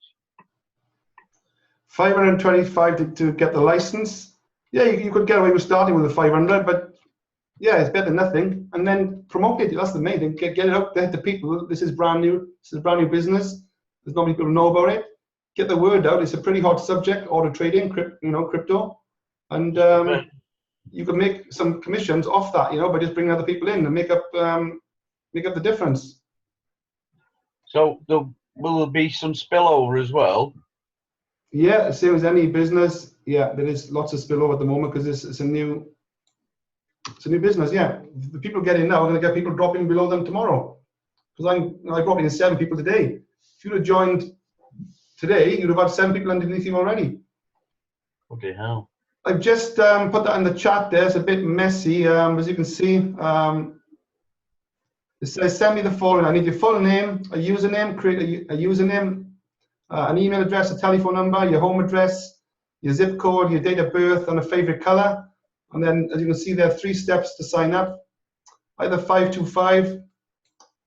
525 to get the license. Yeah, you could get away with starting with the 500, but yeah, it's better than nothing. And then promote it. That's the main thing. Get it out there to people. This is brand new. This is a brand new business. There's not many people who know about it. Get the word out. It's a pretty hot subject. Order trading, crypto, and you can make some commissions off that, by just bringing other people in and make up the difference. So will there be some spillover as well? Yeah, same as any business. Yeah, there is lots of spillover at the moment because it's a new business. Yeah, the people get in now are going to get people dropping below them tomorrow. Because I brought in 7 people today. If you'd have joined today, you'd have had 7 people underneath you already. Okay, hell. I've just put that in the chat there. It's a bit messy, as you can see. It says, send me the following. I need your full name, a username, create a username, an email address, a telephone number, your home address, your zip code, your date of birth, and a favorite color. And then, as you can see, there are 3 steps to sign up. Either 525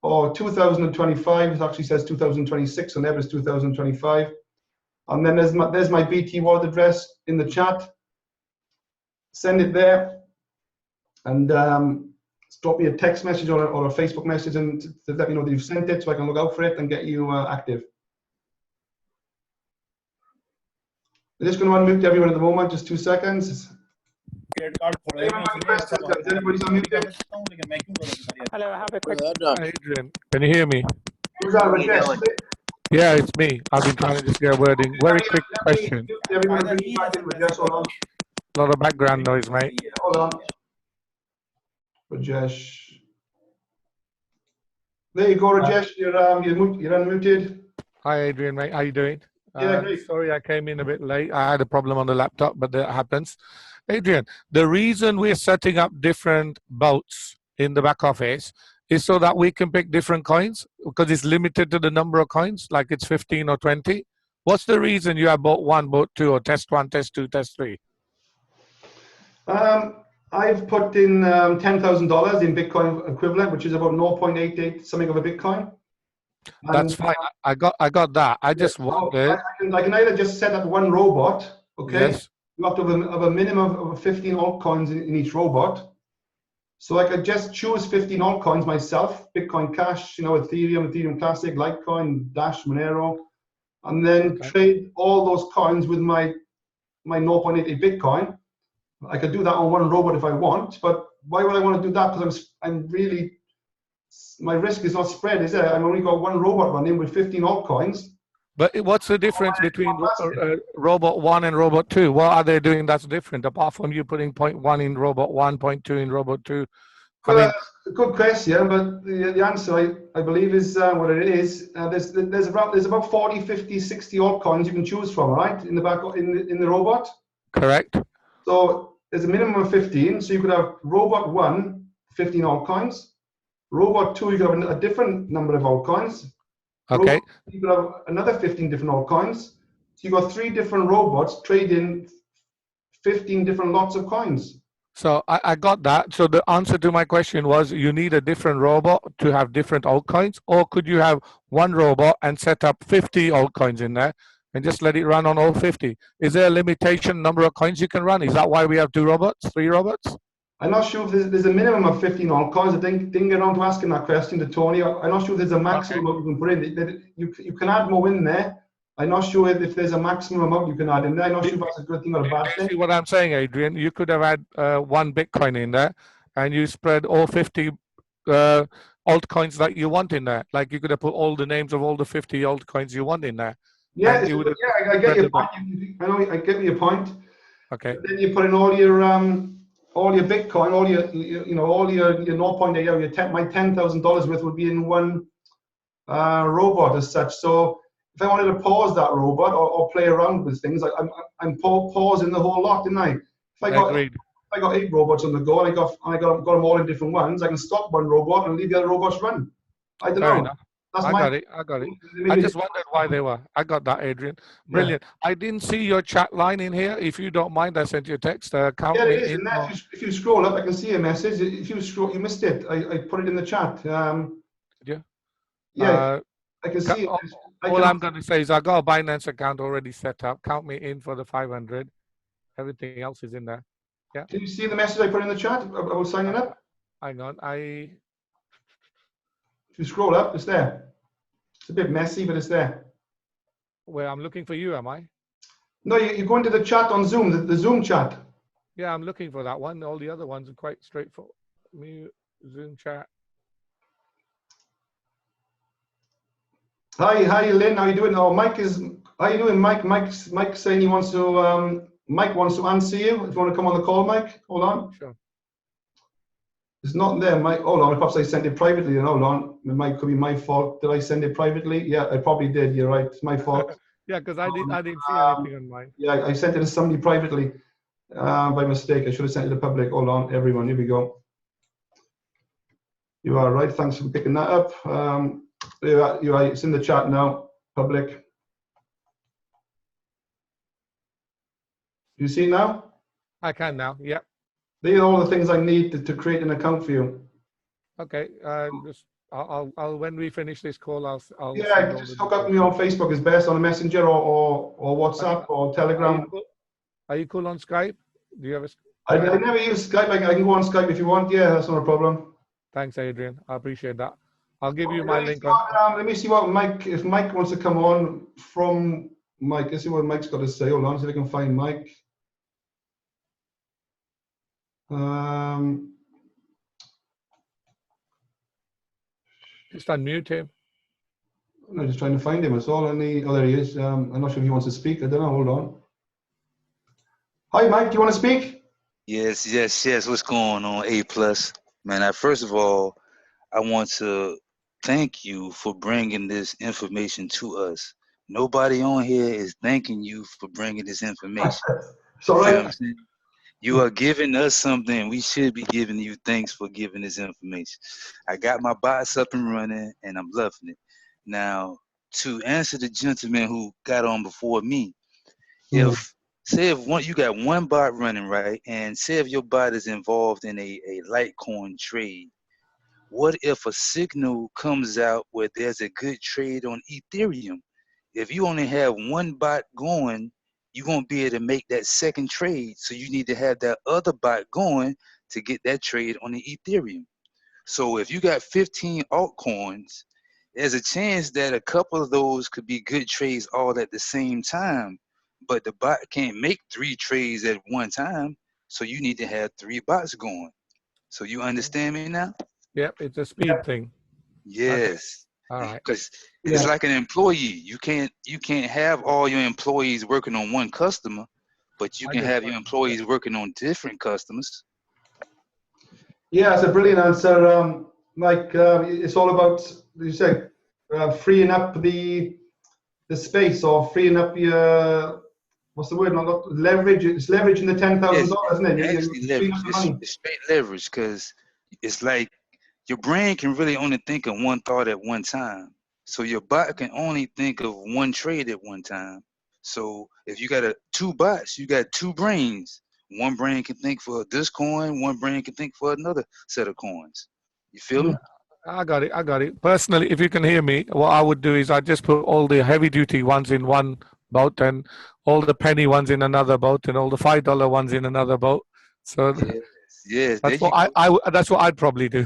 or 2025. It actually says 2026, so never is 2025. And then there's my BT wallet address in the chat. Send it there, and drop me a text message or a Facebook message and to let me know that you've sent it, so I can look out for it and get you active. I'm just going to unmute everyone at the moment, just 2 seconds. Hello, I have a quick question. Adrian, can you hear me? Who's that, Rajesh? Yeah, it's me. I've been trying to just get a wording. Very quick question. Everyone bring you back in, Rajesh, hold on. A lot of background noise, mate. Hold on. Rajesh. There you go, Rajesh. You're unmuted. Hi, Adrian, mate. How you doing? Yeah, great. Sorry, I came in a bit late. I had a problem on the laptop, but that happens. Adrian, the reason we're setting up different boats in the back office is so that we can pick different coins, because it's limited to the number of coins, like it's 15 or 20. What's the reason you have boat 1, boat 2, or test 1, test 2, test 3? I've put in $10,000 in Bitcoin equivalent, which is about 0.88 something of a Bitcoin. That's fine. I got that. I just wondered. I can either just set up 1 robot, okay? Yes. You have to have a minimum of 15 altcoins in each robot. So I could just choose 15 altcoins myself: Bitcoin Cash, Ethereum, Ethereum Classic, Litecoin, Dash, Monero, and then trade all those coins with my 0.88 Bitcoin. I could do that on 1 robot if I want, but why would I want to do that? Because my risk is not spread, is it? I've only got 1 robot running with 15 altcoins. But what's the difference between Robot 1 and Robot 2? What are they doing that's different, apart from you putting 0.1 in Robot 1, 0.2 in Robot 2? Well, good question, but the answer, I believe, is what it is. There's about 40, 50, 60 altcoins you can choose from, right? In the back in the robot. Correct. So there's a minimum of 15. So you could have Robot 1, 15 altcoins. Robot 2, you could have a different number of altcoins. Okay. You could have another 15 different altcoins. So you've got 3 different robots trading 15 different lots of coins. So I got that. So the answer to my question was, you need a different robot to have different altcoins, or could you have 1 robot and set up 50 altcoins in there and just let it run on all 50? Is there a limitation number of coins you can run? Is that why we have 2 robots, 3 robots? I'm not sure if there's a minimum of 15 altcoins. I didn't get around to asking that question to Tony. I'm not sure if there's a maximum amount you can put in. You can add more in there. I'm not sure if there's a maximum amount you can add in there. I'm not sure if that's a good thing or a bad thing. See what I'm saying, Adrian? You could have had 1 Bitcoin in there, and you spread all 50 altcoins that you want in there. Like you could have put all the names of all the 50 altcoins you want in there. Yeah, I get your point. I get your point. Okay. But then you put in all your Bitcoin, all your 0.8, my $10,000 worth would be in 1 robot as such. So if I wanted to pause that robot or play around with things, I'm pausing the whole lot, didn't I? If I got 8 robots on the go and I got them all in different ones, I can stop 1 robot and leave the other robots run. I don't know. That's I my. got it. I got it. I just wondered why they were. I got that, Adrian. Brilliant. I didn't see your chat line in here. If you don't mind, I sent you a text. Count Yeah, me it is. in. And there, if you scroll up, I can see a message. If you scroll, you missed it. I put it in the chat. Yeah. Yeah, I can see it. All I'm going to say is I got a Binance account already set up. Count me in for the 500. Everything else is in there. Yeah. Did you see the message I put in the chat about signing up? Hang on. If you scroll up, it's there. It's a bit messy, but it's there. Well, I'm looking for you, am I? No, you go into the chat on Zoom, the Zoom chat. Yeah, I'm looking for that one. All the other ones are quite straightforward. Mute, Zoom chat. Hi, Lynn. How you doing? Oh, Mike is. How you doing, Mike? Mike's saying he wants to. Mike wants to answer you. If you want to come on the call, Mike, hold on. Sure. It's not there, Mike. Hold on. Perhaps I sent it privately. Hold on. It might could be my fault. Did I send it privately? Yeah, I probably did. You're right. It's my fault. Yeah, because I didn't see anything on mine. Yeah, I sent it to somebody privately by mistake. I should have sent it to public. Hold on, everyone. Here we go. You are right. Thanks for picking that up. You're right. It's in the chat now. Public. You see it now? I can now. Yep. These are all the things I need to create an account for you. Okay. I'll when we finish this call, I'll yeah, just hook up with me on Facebook is best, on a messenger or WhatsApp or Telegram. Are you cool on Skype? Do you have a? I never use Skype. I can go on Skype if you want. Yeah, that's not a problem. Thanks, Adrian. I appreciate that. I'll give you my link on. Let me see what Mike. If Mike wants to come on from Mike, let's see what Mike's got to say. Hold on, see if I can find Mike. Just unmute him. I'm just trying to find him. That's all I need. Oh, there he is. I'm not sure if he wants to speak. I don't know. Hold on. Hi, Mike. Do you want to speak? Yes. What's going on, A+? Man, first of all, I want to thank you for bringing this information to us. Nobody on here is thanking you for bringing this information. It's all right. You are giving us something. We should be giving you thanks for giving this information. I got my bots up and running, and I'm loving it. Now, to answer the gentleman who got on before me, if you got one bot running, right, and say if your bot is involved in a Litecoin trade, what if a signal comes out where there's a good trade on Ethereum? If you only have one bot going, you won't be able to make that second trade. So you need to have that other bot going to get that trade on the Ethereum. So if you got 15 altcoins, there's a chance that a couple of those could be good trades all at the same time. But the bot can't make 3 trades at one time. So you need to have 3 bots going. So you understand me now? Yep, it's a speed thing. Yes. Okay. All right. Because it's like an employee. You can't have all your employees working on one customer, but you can have your employees working on different customers. Yeah, it's a brilliant answer, Mike. It's all about, you said, freeing up the space, or freeing up your, what's the word? Not leverage. It's leveraging the $10,000, isn't it? Actually, leverage. It's straight leverage, because it's like your brain can really only think of one thought at one time. So your bot can only think of one trade at one time. So if you got 2 bots, you got 2 brains. One brain can think for this coin, one brain can think for another set of coins. You feel me? I got it. Personally, if you can hear me, what I would do is I just put all the heavy duty ones in one boat, and all the penny ones in another boat, and all the $5 ones in another boat. So yes, that's what I'd probably do.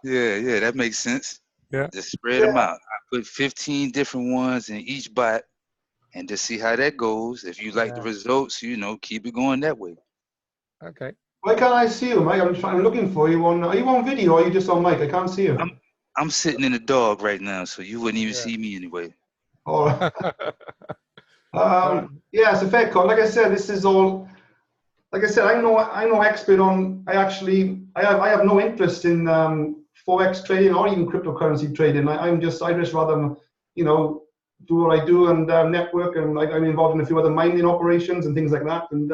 Yeah, that makes sense. Yeah. Just spread them out. I put 15 different ones in each bot, and just see how that goes. If you like the results, keep it going that way. Okay. Why can't I see you, Mike? I'm looking for you on. Are you on video, or are you just on mic? I can't see you. I'm sitting in the dog right now, so you wouldn't even see me anyway. Oh. Yeah, it's a fair call. Like I said, this is all. Like I said, I'm no expert on. I have no interest in Forex trading or even cryptocurrency trading. I just rather do what I do and network, and I'm involved in a few other mining operations and things like that. And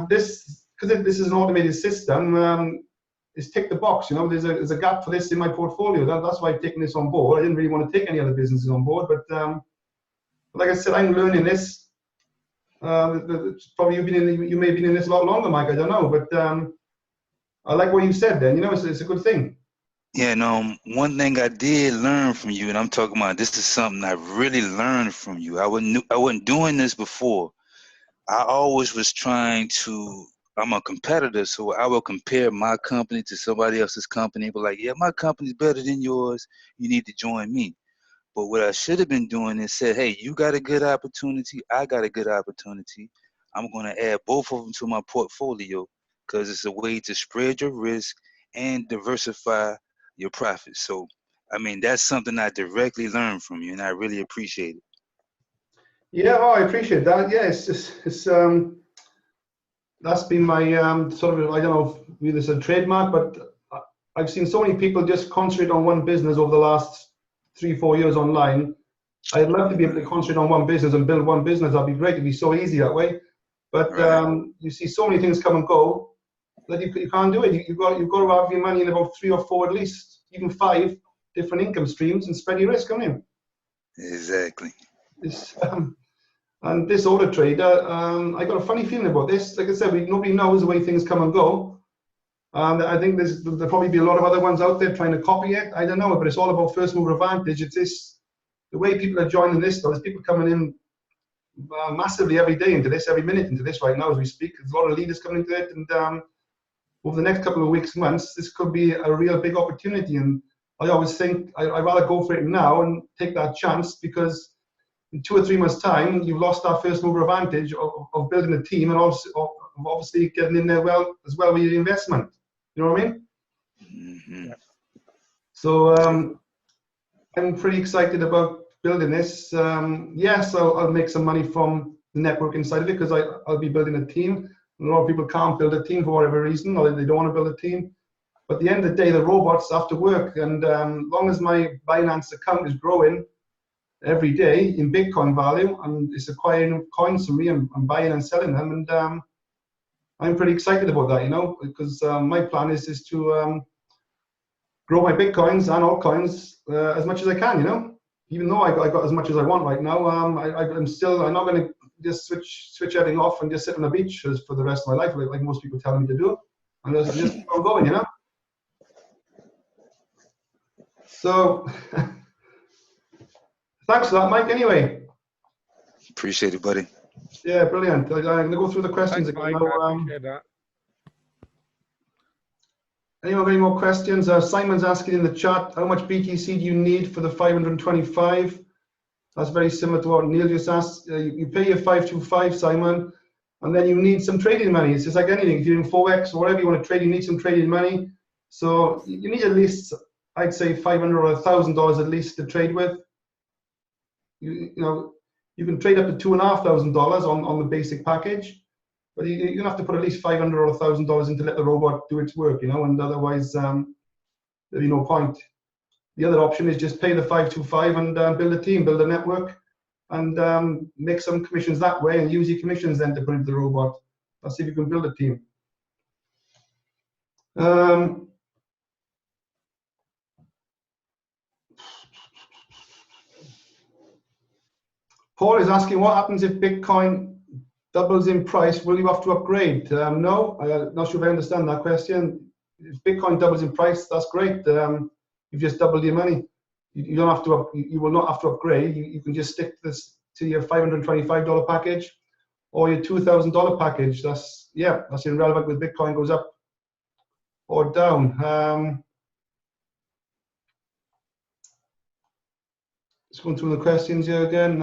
this, because this is an automated system, is tick the box. You know, there's a gap for this in my portfolio. That's why I've taken this on board. I didn't really want to take any other businesses on board, but like I said, I'm learning this. Probably you may have been in this a lot longer, Mike. I don't know, but I like what you said. Then, you know, it's a good thing. Yeah, and one thing I did learn from you, and I'm talking about this is something I really learned from you. I wasn't doing this before. I always was trying to. I'm a competitor, so I will compare my company to somebody else's company. But like, yeah, my company's better than yours. You need to join me. But what I should have been doing is said, hey, you got a good opportunity. I got a good opportunity. I'm going to add both of them to my portfolio because it's a way to spread your risk and diversify your profits. So, I mean, that's something I directly learned from you, and I really appreciate it. Yeah, I appreciate that. Yeah, it's that's been my sort of, I don't know if it's a trademark, but I've seen so many people just concentrate on one business over the last 3-4 years online. I'd love to be able to concentrate on one business and build one business. That'd be great. It'd be so easy that way. But you see so many things come and go that you can't do it. You've got to have your money in about 3 or 4, at least, even 5 different income streams and spread your risk, haven't you? Exactly. And this order trader, I got a funny feeling about this. Like I said, nobody knows the way things come and go. I think there'll probably be a lot of other ones out there trying to copy it. I don't know, but it's all about first mover advantage. It's this, the way people are joining this, though, there's people coming in massively every day into this, every minute into this right now as we speak. There's a lot of leaders coming into it, and over the next couple of weeks, months, this could be a real big opportunity. And I always think I'd rather go for it now and take that chance, because in 2 or 3 months' time, you've lost that first mover advantage of building a team and also obviously getting in there as well with your investment. You know what I mean? Mm-hmm. So I'm pretty excited about building this. Yes, I'll make some money from the networking side of it, because I'll be building a team. A lot of people can't build a team for whatever reason, or they don't want to build a team. But at the end of the day, the robots have to work. And as long as my Binance account is growing every day in Bitcoin value, and it's acquiring coins from me, I'm buying and selling them, and I'm pretty excited about that, you know, because my plan is to grow my Bitcoins and altcoins as much as I can, you know. Even though I got as much as I want right now, I'm not going to just switch everything off and just sit on the beach for the rest of my life, like most people tell me to do. And just keep on going, you know. So thanks for that, Mike. Anyway, Appreciate it, buddy. yeah, brilliant. I'm going to go through the questions Thanks, again. Mike. I appreciate that. Anyone have any more questions? Simon's asking in the chat, how much BTC do you need for the 525? That's very similar to what Neil just asked. You pay your 525, Simon, and then you need some trading money. It's just like anything. If you're in Forex or whatever you want to trade, you need some trading money. So you need at least, I'd say, $500 or $1,000 at least to trade with. You know, you can trade up to $2,500 on the basic package, but you're gonna have to put at least $500 or $1,000 in to let the robot do its work, you know, and otherwise there'll be no point. The other option is just pay the 525 and build a team, build a network, and make some commissions that way, and use your commissions then to put into the robot. Let's see if you can build a team. Paul is asking, what happens if Bitcoin doubles in price? Will you have to upgrade? No, I'm not sure if I understand that question. If Bitcoin doubles in price, that's great. You've just doubled your money. You don't have to. You will not have to upgrade. You can just stick this to your $525 package or your $2,000 package. That's irrelevant whether Bitcoin goes up or down. Just going through the questions here again.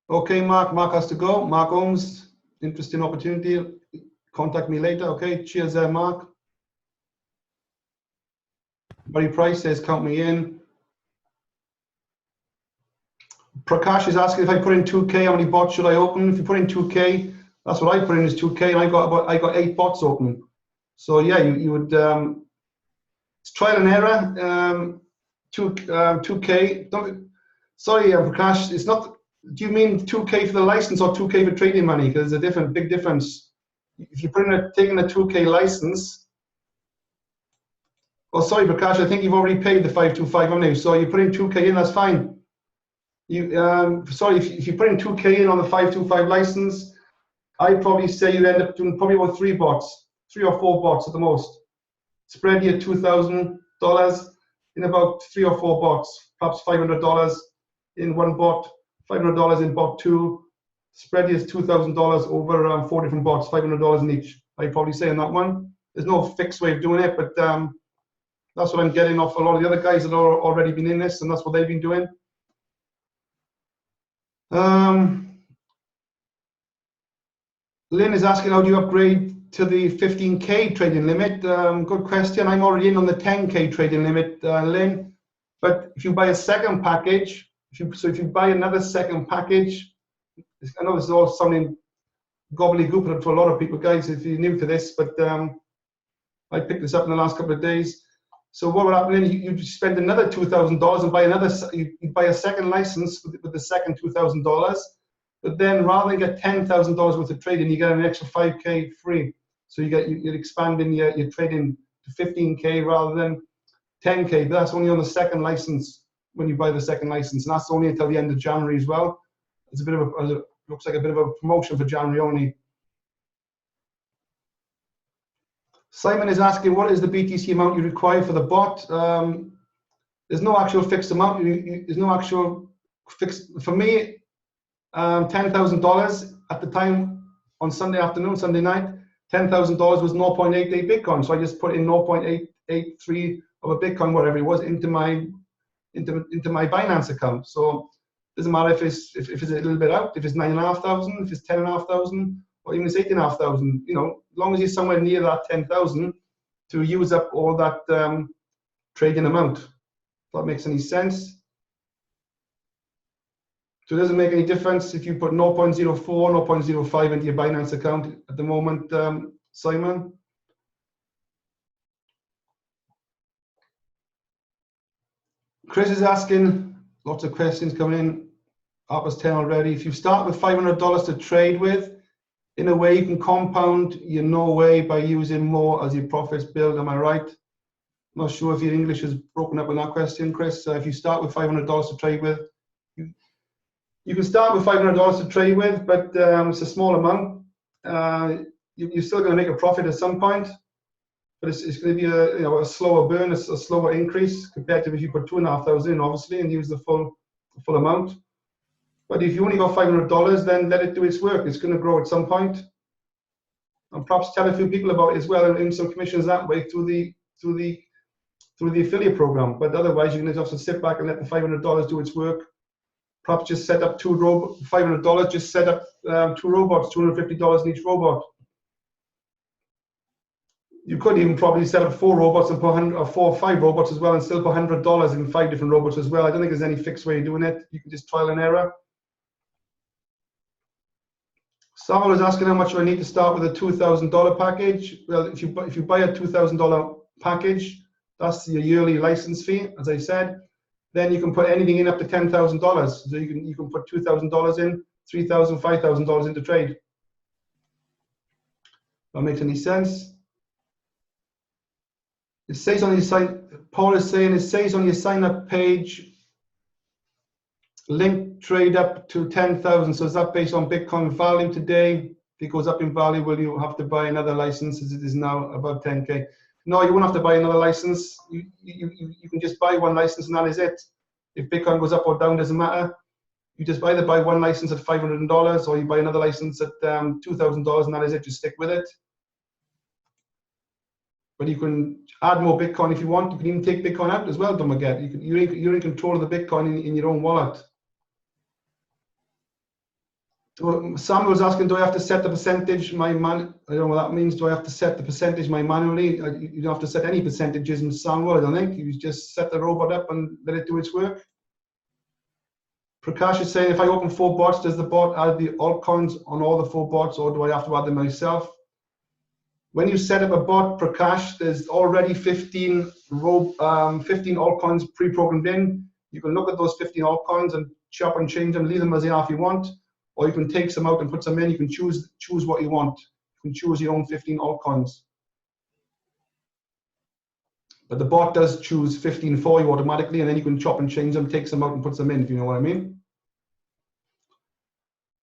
Okay, Mark has to go. Mark Holmes, interesting opportunity. Contact me later. Okay, cheers there, Mark. Barry Price says, count me in. Prakash is asking if I put in 2K, how many bots should I open? If you put in 2K, that's what I put in is 2K, and I got 8 bots open. So yeah, you would it's trial and error. 2K. Sorry, Prakash, it's not. Do you mean 2K for the license or 2K for trading money? Because there's a big difference. if you put in taking a 2K license, oh sorry Prakash, I think you've already paid the 525 on now, so you put in 2K in, that's fine. You sorry, if you put in 2K in on the 525 license, I'd probably say you end up doing probably about 3 bots, 3 or 4 bots at the most. Spread your $2,000 in about 3 or 4 bots, perhaps $500 in one bot, $500 in bot 2. Spread your $2,000 over 4 different bots, $500 in each. I'd probably say on that one. There's no fixed way of doing it, but that's what I'm getting off a lot of the other guys that are already been in this, and that's what they've been doing. Lynn is asking, how do you upgrade to the 15K trading limit? Good question. I'm already in on the 10K trading limit, Lynn. But if you buy a second package, if you buy another second package, I know this is all sounding gobbledygook to a lot of people, guys, if you're new to this, but I picked this up in the last couple of days. So what would happen is you spend another $2,000 and buy another. You buy a second license with the second $2,000. But then rather than get $10,000 worth of trading, you get an extra 5K free. So you're expanding your trading to 15K rather than 10K. But that's only on the second license when you buy the second license, and that's only until the end of January as well. It's a bit of looks like a bit of a promotion for January only. Simon is asking, what is the BTC amount you require for the bot? There's no actual fixed amount. There's no actual fixed. For me, $10,000 at the time on Sunday afternoon, Sunday night, $10,000 was 0.88 Bitcoin. So I just put in 0.883 of a Bitcoin, whatever it was, into my Binance account. So it doesn't matter if it's a little bit out, if it's 9,500, if it's 10,500, or even it's 8,500. You know, as long as you're somewhere near that 10,000 to use up all that trading amount. If that makes any sense. So it doesn't make any difference if you put 0.04, 0.05 into your Binance account at the moment, Simon. Chris is asking, lots of questions coming in. Past 10 already. If you start with $500 to trade with, in a way you can compound your no way by using more as your profits build. Am I right? I'm not sure if your English is broken up on that question, Chris. If you start with $500 to trade with, you can start with $500 to trade with, but it's a small amount. You're still going to make a profit at some point, but it's going to be a slower burn, a slower increase compared to if you put 2,500 in, obviously, and use the full amount. But if you only got $500, then let it do its work. It's going to grow at some point. And perhaps tell a few people about it as well, and earn some commissions that way through the affiliate program. But otherwise, you're going to have to sit back and let the $500 do its work. Perhaps just set up $500. Just set up 2 robots, $250 in each robot. You could even probably set up 4 robots and put 4 or 5 robots as well, and still put $100 in 5 different robots as well. I don't think there's any fixed way of doing it. You can just trial and error. Someone was asking how much do I need to start with a $2,000 package. Well, if you buy a $2,000 package, that's your yearly license fee, as I said. Then you can put anything in up to $10,000. So you can put $2,000 in, $3,000, $5,000 into trade. If that makes any sense. It says on your sign. Paul is saying it says on your sign-up page, link trade up to 10,000. So is that based on Bitcoin value today? If it goes up in value, will you have to buy another license as it is now above 10K? No, you won't have to buy another license. You can just buy one license and that is it. If Bitcoin goes up or down, doesn't matter. You just either buy one license at $500 or you buy another license at $2,000 and that is it. Just stick with it. But you can add more Bitcoin if you want. You can even take Bitcoin out as well, don't forget. You're in control of the Bitcoin in your own wallet. So Sam was asking, do I have to set the percentage I don't know what that means. Do I have to set the percentage manually? You don't have to set any percentages in Samuel, I don't think. You just set the robot up and let it do its work. Prakash is saying, if I open 4 bots, does the bot add the altcoins on all the 4 bots, or do I have to add them myself? When you set up a bot, Prakash, there's already 15 altcoins pre-programmed in. You can look at those 15 altcoins and chop and change them, leave them as they are if you want, or you can take some out and put some in. You can choose what you want. can choose your own 15 altcoins. But the bot does choose 15 for you automatically, and then you can chop and change them, takes them out and puts them in, if you know what I mean.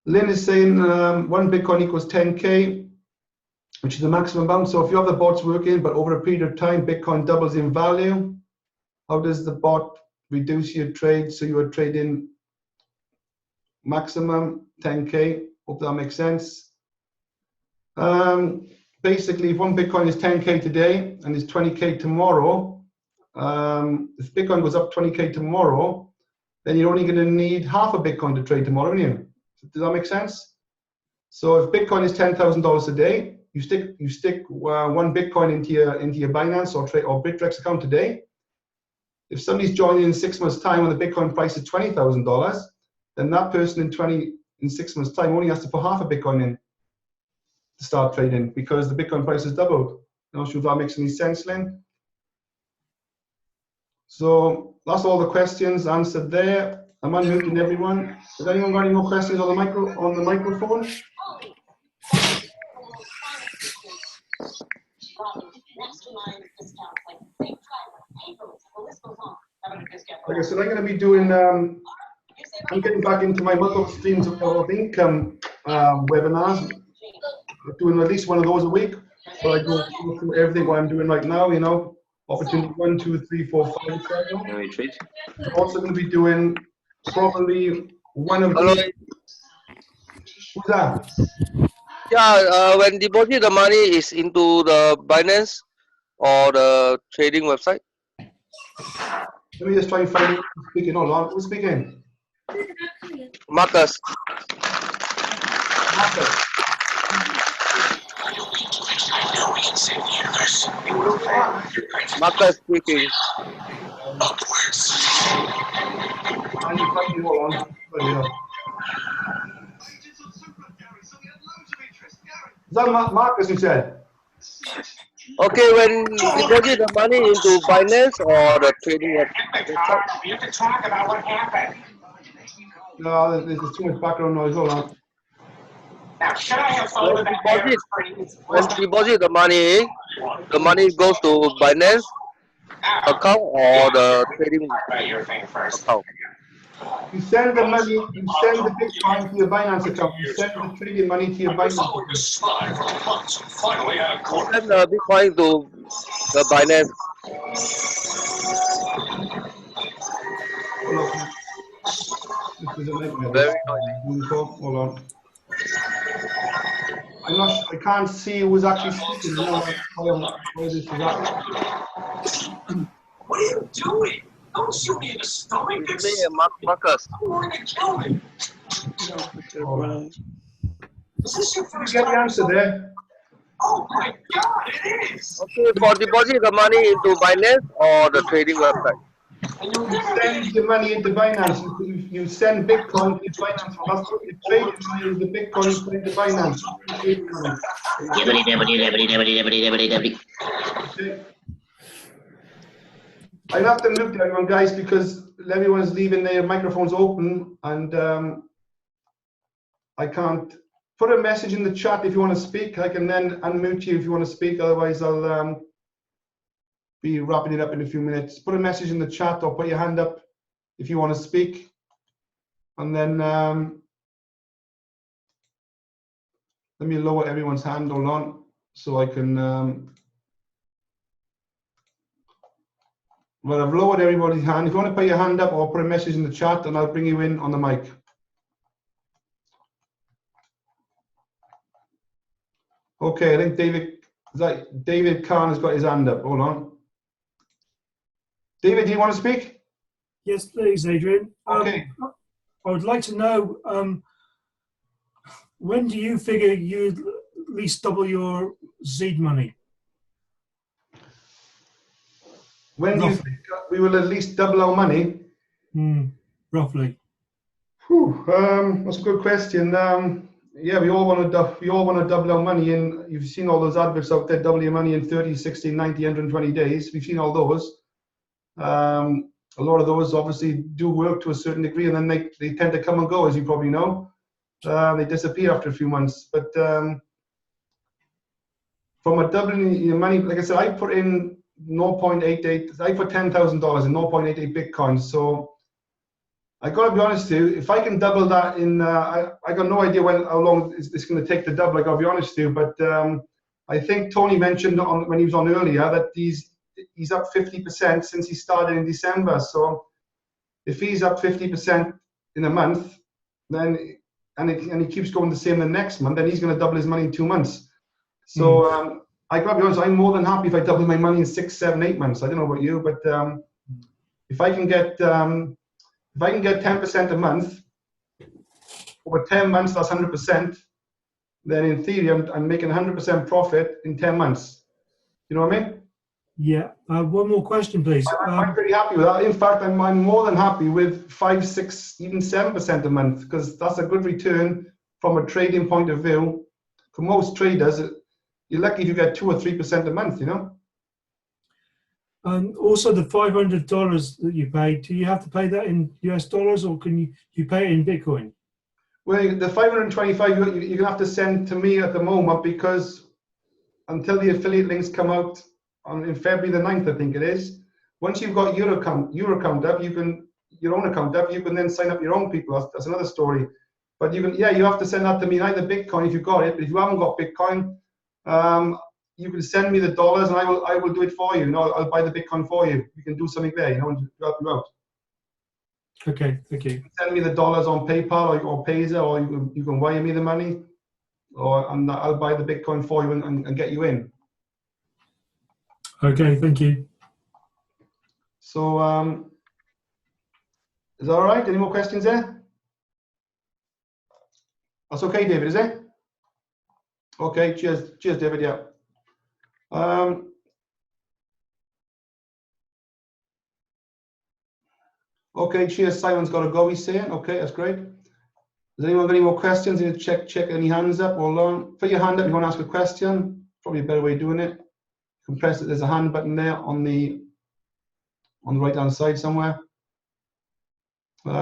Lynn is saying 1 Bitcoin equals 10K, which is the maximum amount. So if you have the bots working, but over a period of time, Bitcoin doubles in value, how does the bot reduce your trade so you are trading maximum 10K? Hope that makes sense. Basically, if 1 Bitcoin is 10K today and is 20K tomorrow, if Bitcoin goes up 20K tomorrow, then you're only going to need half a Bitcoin to trade tomorrow, aren't you? Does that make sense? So if Bitcoin is $10,000 a day, you stick 1 Bitcoin into your Binance or Bittrex account today. If somebody's joining in 6 months' time when the Bitcoin price is $20,000, then that person in 6 months' time only has to put half a Bitcoin in to start trading because the Bitcoin price has doubled. I'm not sure if that makes any sense, Lynn. So that's all the questions answered there. I'm unmuting everyone. Has anyone got any more questions on the microphone? Like I said, I'm going to be doing. I'm getting back into my monthly streams of income webinars. I'm doing at least one of those a week. So I go through everything what I'm doing right now. You know, opportunity 1, 2, 3, 4, 5, 7. I'm also going to be doing probably one of these. Who's that? Yeah, when deposit the money is into the Binance or the trading website. Let me just try and find who's speaking. Hold on, who's speaking? Marcus. Marcus speaking. Hold on. Is that Marcus who said? Okay, when you deposit the money into Binance or the trading website. You can talk about what happened. No, there's too much background noise. Hold on. Now, should I have followed that? When you deposit the money goes to Binance account or the trading account. You send the money, you send the Bitcoin to your Binance account. You send the trading money to your Binance account. Send the Bitcoin to the Binance. Very noisy. Hold on. I can't see who's actually speaking. Where this is at. What are you doing? Don't shoot me in the stomach. It's me, Marcus. I'm going to kill me. Is this your first You get the time? answer there. Oh my God, it is. Okay, for deposit the money into Binance or the trading website. You send your money into Binance. You send Bitcoin to Binance. That's what you trade your money is the Bitcoin you put into Binance. Okay. I have to mute everyone, guys, because everyone's leaving their microphones open, and I can't put a message in the chat if you want to speak. I can then unmute you if you want to speak. Otherwise, I'll be wrapping it up in a few minutes. Put a message in the chat or put your hand up if you want to speak, and then let me lower everyone's hand. Hold on, so I can. Well, I've lowered everybody's hand. If you want to put your hand up or put a message in the chat, and I'll bring you in on the mic. Okay, I think David Khan has got his hand up. Hold on. David, do you want to speak? Yes, please, Adrian. Okay. I would like to know, when do you figure you'd at least double your seed money? When do you think we will at least double our money? Roughly. Whew, that's a good question. Yeah, we all want to double our money in. You've seen all those adverts out there, double your money in 30, 60, 90, 120 days. We've seen all those. A lot of those obviously do work to a certain degree, and then they tend to come and go, as you probably know. They disappear after a few months. But from a doubling your money, like I said, I put in 0.88. I put $10,000 in 0.88 Bitcoin. So I got to be honest with you, if I can double that in, I got no idea how long it's going to take to double. I got to be honest with you, but I think Tony mentioned when he was on earlier that he's up 50% since he started in December. So if he's up 50% in a month, then and he keeps going the same the next month, then he's going to double his money in 2 months. So I got to be honest, I'm more than happy if I double my money in 6, 7, 8 months. I don't know about you, but if I can get 10% a month over 10 months, that's 100%. Then in theory, I'm making 100% profit in 10 months. You know what I mean? Yeah. One more question, please. I'm pretty happy with that. In fact, I'm more than happy with 5, 6, even 7% a month, because that's a good return from a trading point of view. For most traders, you're lucky if you get 2 or 3% a month, you know? And also the $500 that you paid, do you have to pay that in US dollars, or can you pay it in Bitcoin? Well, the 525 you're going to have to send to me at the moment, because until the affiliate links come out in February the 9th, I think it is, once you've got your account up, your own account up, you can then sign up your own people. That's another story. But you have to send that to me, either Bitcoin if you've got it, but if you haven't got Bitcoin, you can send me the dollars and I will do it for you. You know, I'll buy the Bitcoin for you. You can do something there, you know, and help you out. Okay, thank you. Send me the dollars on PayPal or Payza, or you can wire me the money, and I'll buy the Bitcoin for you and get you in. Okay, thank you. So, is that all right? Any more questions there? That's okay, David, is it? Okay, cheers, David, yeah. Okay, cheers, Simon's got to go, he's saying. Okay, that's great. Does anyone have any more questions? You need to check any hands up or learn. Put your hand up if you want to ask a question. Probably a better way of doing it. Compress it, there's a hand button there on the right hand side somewhere.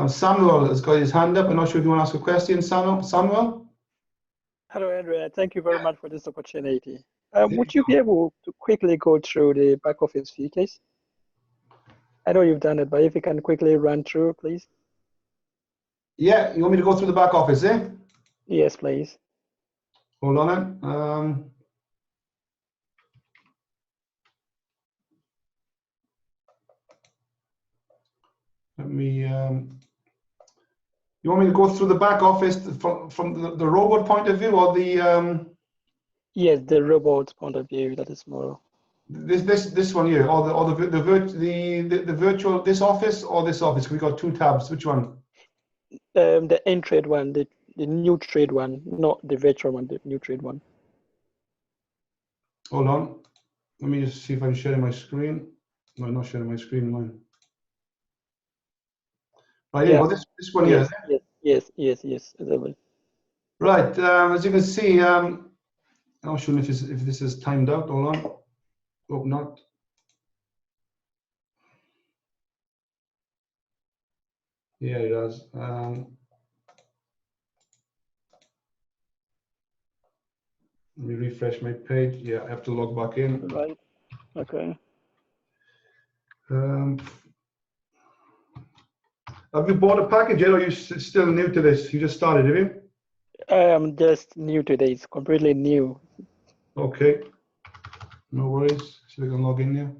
Samuel has got his hand up. I'm not sure if you want to ask a question, Samuel? Hello, Andrea. Thank you very much for this opportunity. Would you be able to quickly go through the back office fee case? I know you've done it, but if you can quickly run through, please. Yeah, you want me to go through the back office, eh? Yes, please. Hold on then. Let me. You want me to go through the back office from the robot point of view, or the? Yes, the robot point of view. That is more. This one here, or the virtual, this office or this office. We got 2 tabs. Which one? The in-trade one, the new trade one, not the virtual one, the new trade one. Hold on. Let me just see if I'm sharing my screen. No, I'm not sharing my screen. Mine. Right, yeah. Well, this one here. Yes, exactly. Right. As you can see, I'm not sure if this is timed out. Hold on. Hope not. Yeah, it does. Let me refresh my page. Yeah, I have to log back in. Right. Okay. Have you bought a package yet, or are you still new to this? You just started, have you? I am just new to this, completely new. Okay. No worries. See if I can log in here.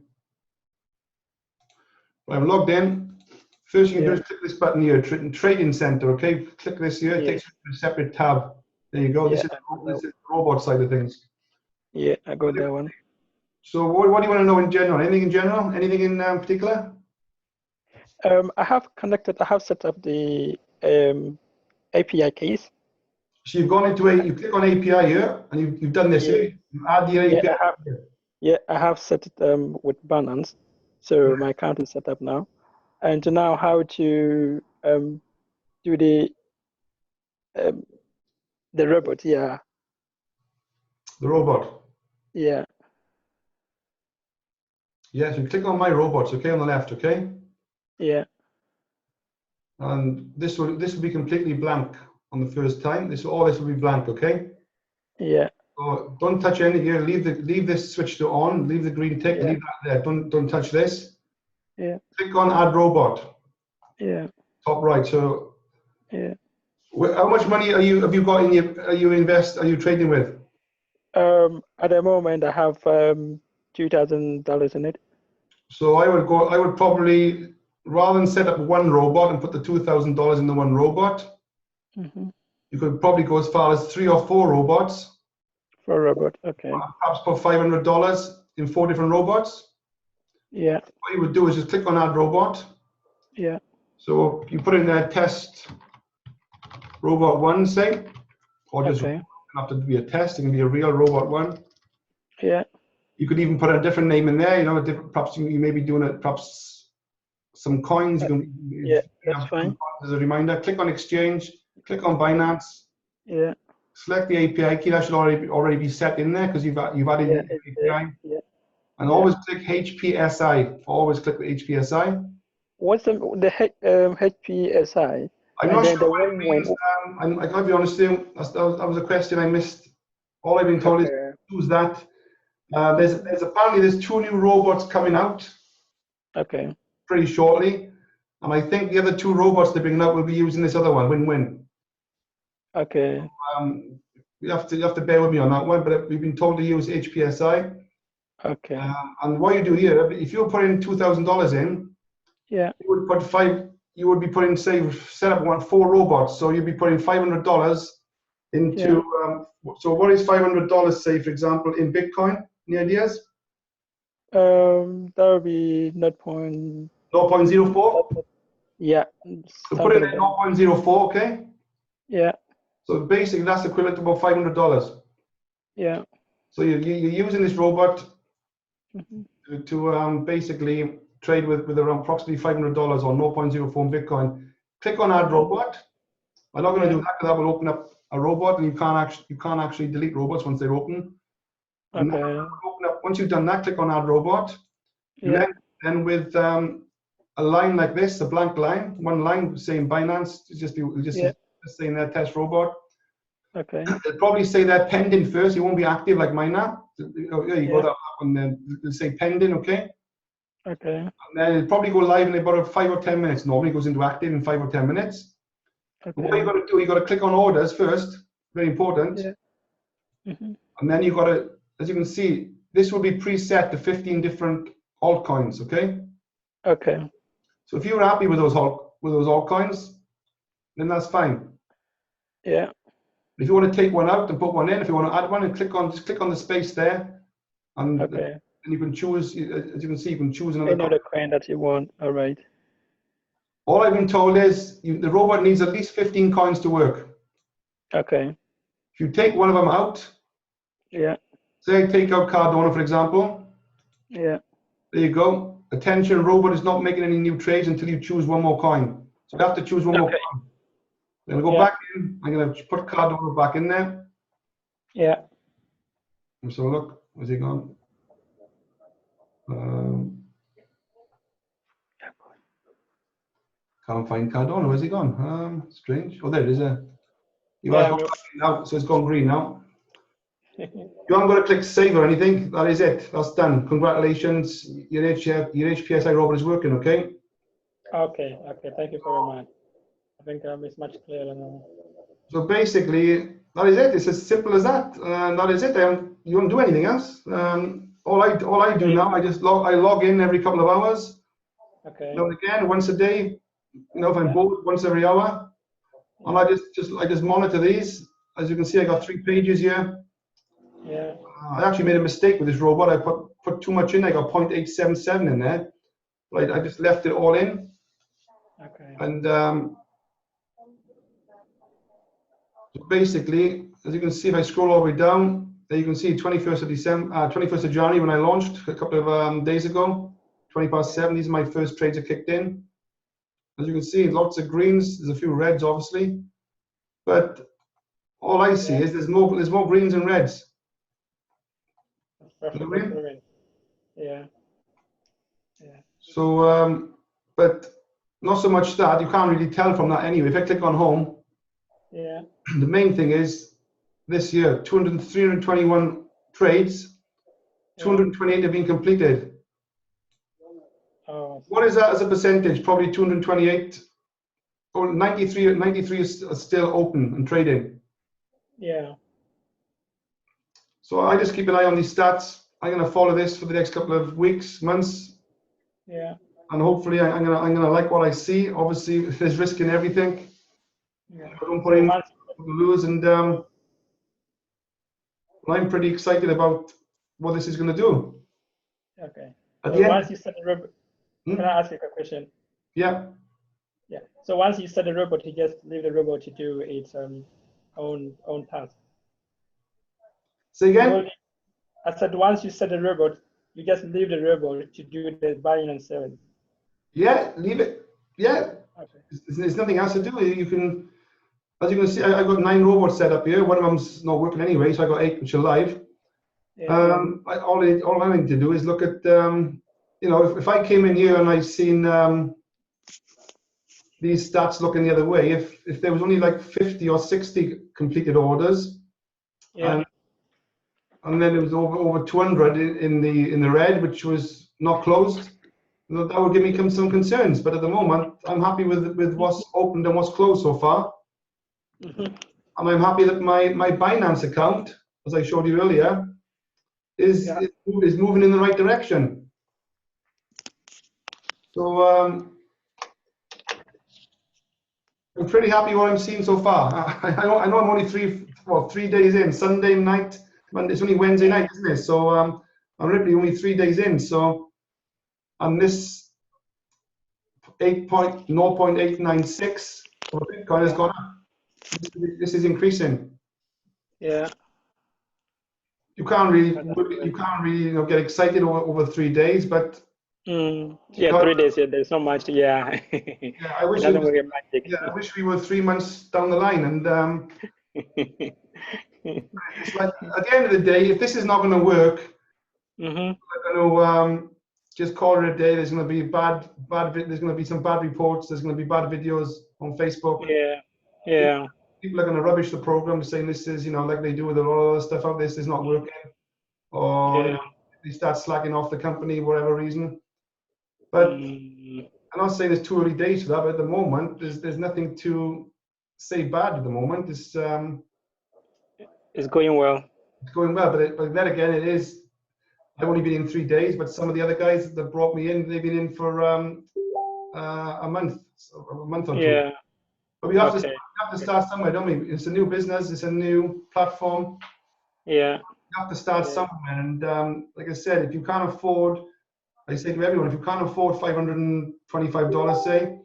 Well, I'm logged in. First, you can do is click this button here, Trading Center. Okay, click this here. It takes you to a separate tab. There you go. This is the robot side of things. Yeah, I got that one. So, what do you want to know in general? Anything in general? Anything in particular? I have set up the API keys. So you've gone into you click on API here, and you've done this here. You add the API. I have set it with Binance, so my account is set up now. And now how to do the robot? Yeah. The robot. Yeah. Yes, you click on My Robots. Okay, on the left. Okay. Yeah. And this will be completely blank on the first time. All this will be blank. Okay. Yeah. So don't touch anything here. Leave this switch to on. Leave the green tick. Yeah. Leave that there. Don't touch this. Yeah. Click on Add Robot. Yeah. Top right. So Yeah. how much money have you got in your are you trading with? At the moment, I have $2,000 in it. So I would probably, rather than set up one robot and put the $2,000 in the one robot, Mm-hmm. you could probably go as far as 3 or 4 robots. For a robot, okay. Perhaps put $500 in 4 different robots. Yeah. What you would do is just click on Add Robot. Yeah. So you put in there test robot 1, say, or just Okay. have to be a test. It can be a real robot 1. Yeah. You could even put a different name in there. You know, perhaps you may be doing it. Perhaps some coins. Yeah, that's fine. As a reminder, click on Exchange. Click on Binance. Yeah. Select the API key. That should already be set in there because you've added Yeah, the API. yeah. And always click HPSI. Always click the HPSI. What's the HPSI? I'm not sure what it means. I gotta be honest with you. That was a question I missed. All I've been told is use that. There's apparently 2 new robots coming out. Okay. Pretty shortly, and I think the other 2 robots they're bringing out will be using this other one, Win-Win. Okay. You have to bear with me on that one, but we've been told to use HPSI. Okay. And what you do here, if you're putting $2,000 in, Yeah. you would be putting, say, set up 4 robots, so you'd be putting $500 into. So what is $500, say, for example, in Bitcoin? Any ideas? That would be 0.04. Yeah. So put it in 0.04, okay? Yeah. So basically, that's equivalent to about $500. Yeah. So you're using this robot Mm-hmm. to basically trade with around approximately $500 or 0.04 Bitcoin. Click on Add Robot. I'm not going to do that because that will open up a robot, and you can't actually delete robots once they're open. And Okay. once you've done that, click on Add Robot. Yeah. Then with a line like this, a blank line, one line saying Binance, just saying there test robot. Okay. It'll probably say that pending first. You won't be active like mine now. Yeah, you go that one, then it'll say pending, okay? Okay. And then it'll probably go live in about 5 or 10 minutes. Normally it goes into active in 5 or 10 minutes. Okay. What you got to do, you got to click on orders first. Very important. Yeah. Mm-hmm. And then you got to, as you can see, this will be preset to 15 different altcoins, okay? Okay. So if you're happy with those altcoins, then that's fine. Yeah. If you want to take one out and put one in, if you want to add one, and just click on the space there, and Okay. you can choose. As you can see, you can choose another. Another coin that you want. All right. All I've been told is the robot needs at least 15 coins to work. Okay. If you take one of them out, Yeah. say I take out Cardano, for example. Yeah. There you go. Attention, robot is not making any new trades until you choose one more coin. So you have to choose one more coin. I'm going to go back in. I'm going to put Cardano back in there. Yeah. So look, where's he gone? Can't find Cardano. Where's he gone? Strange. Oh, there it is. You have gone back in now, so it's gone green now. You aren't going to click save or anything. That is it. That's done. Congratulations. Your HPSI robot is working, okay? Okay. Okay. Thank you very much. I think it's much clearer now. So basically, that is it. It's as simple as that. That is it. You don't do anything else. All I do now, I log in every couple of hours. Okay. Now and again, once a day. You know, if I'm bored, once every hour. And I just monitor these. As you can see, I got 3 pages here. Yeah. I actually made a mistake with this robot. I put too much in. I got 0.877 in there. But I just left it all in. Okay. And so basically, as you can see, if I scroll all the way down, there you can see 21st of January when I launched a couple of days ago, 7:20. These are my first trades that kicked in. As you can see, lots of greens. There's a few reds, obviously, but all I see is there's more greens and reds. Yeah. Yeah. So, but not so much that you can't really tell from that anyway. If I click on home, yeah, the main thing is this year. 321 trades. 228 have been completed. Oh, What is that as a percentage? Probably 228. Or 93 is still open and trading. yeah. So I just keep an eye on these stats. I'm going to follow this for the next couple of weeks, months, Yeah. and hopefully I'm gonna like what I see. Obviously, there's risk in everything. Yeah. I don't put in lose, and I'm pretty excited about what this is going to do. Okay. At So the end, once you set the robot, can I ask you a quick question? yeah. Yeah. So once you set the robot, you just leave the robot to do its own task. Say again? I said once you set the robot, you just leave the robot to do the buying and selling. Yeah, leave it. Yeah. Okay. There's nothing else to do. You can, as you can see, I've got 9 robots set up here. One of them's not working anyway, so I got 8 which are live. Yeah. All I need to do is look at, you know, if I came in here and I seen these stats looking the other way, if there was only like 50 or 60 completed orders, Yeah. and then it was over 200 in the red, which was not closed, that would give me some concerns. But at the moment, I'm happy with what's opened and what's closed so far. Mm-hmm. And I'm happy that my Binance account, as I showed you earlier, is moving in the right direction. So I'm pretty happy what I'm seeing so far. I know I'm only 3 days in. Sunday night, Monday, it's only Wednesday night, isn't it? So I'm literally only 3 days in. So, and this 0.896 for Bitcoin has gone up. This is increasing. Yeah. You can't really get excited over 3 days, but yeah, 3 days. Yeah, there's not much. Yeah. Yeah, I wish it doesn't work magic. Yeah, I wish we were 3 months down the line, and it's like at the end of the day, if this is not going to work, I'm going to just call it a day. There's going to be there's going to be some bad reports. There's going to be bad videos on Facebook. Yeah. Yeah. People are going to rubbish the program, saying this is, you know, like they do with a lot of other stuff out there, this is not working, or you know, they start slacking off the company, whatever reason. But I'm not saying it's too early days for that, but at the moment, there's nothing to say bad at the moment. It's going well. It's going well, but then again, it is. I've only been in 3 days, but some of the other guys that brought me in, they've been in for a month or two. Yeah. But we have to start somewhere, don't we? It's a new business. It's a new platform. Yeah. You have to start somewhere, and like I said, if you can't afford, I say to everyone, if you can't afford $525, say,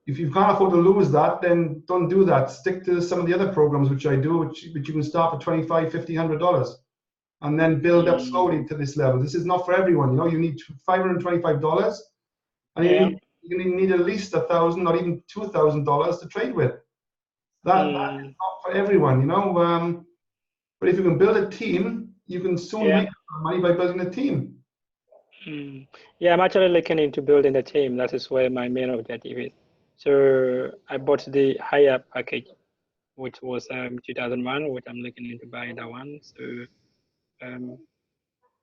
if you can't afford to lose that, then don't do that. Stick to some of the other programs which I do, which you can start for $25, $50, $100, and then build up slowly to this level. This is not for everyone. You know, you need $525, and you need at least $1,000 or even $2,000 to trade with. That is not for everyone, you know. But if you can build a team, you can soon make money by building a team. Yeah, I'm actually looking into building a team. That is where my main objective is. So I bought the higher package, which was 2001, which I'm looking into buying that one. So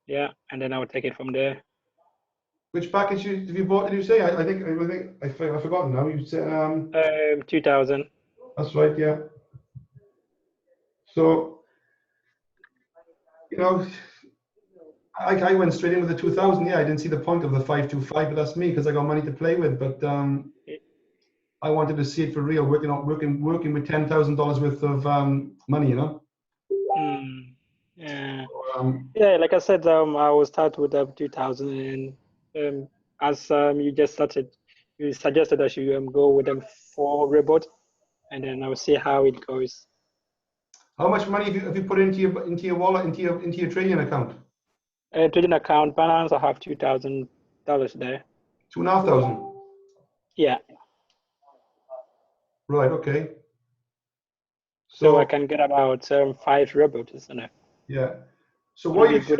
yeah, and then I'll take it from there. Which package have you bought? Did you say? I think I've forgotten now. You said 2000. That's right. Yeah. So you know, I went straight in with the 2000. Yeah, I didn't see the point of the 525, but that's me because I got money to play with. But I wanted to see it for real, working with $10,000 worth of money, you know. Yeah. Yeah, like I said, I will start with 2000, and as you just started, you suggested I should go with them 4 robots, and then I will see how it goes. How much money have you put into your wallet, into your trading account? Trading account balance, I have $2,000 there. $2,500. Yeah. Right. Okay. So I can get about 5 robots, isn't it? Yeah. So what you should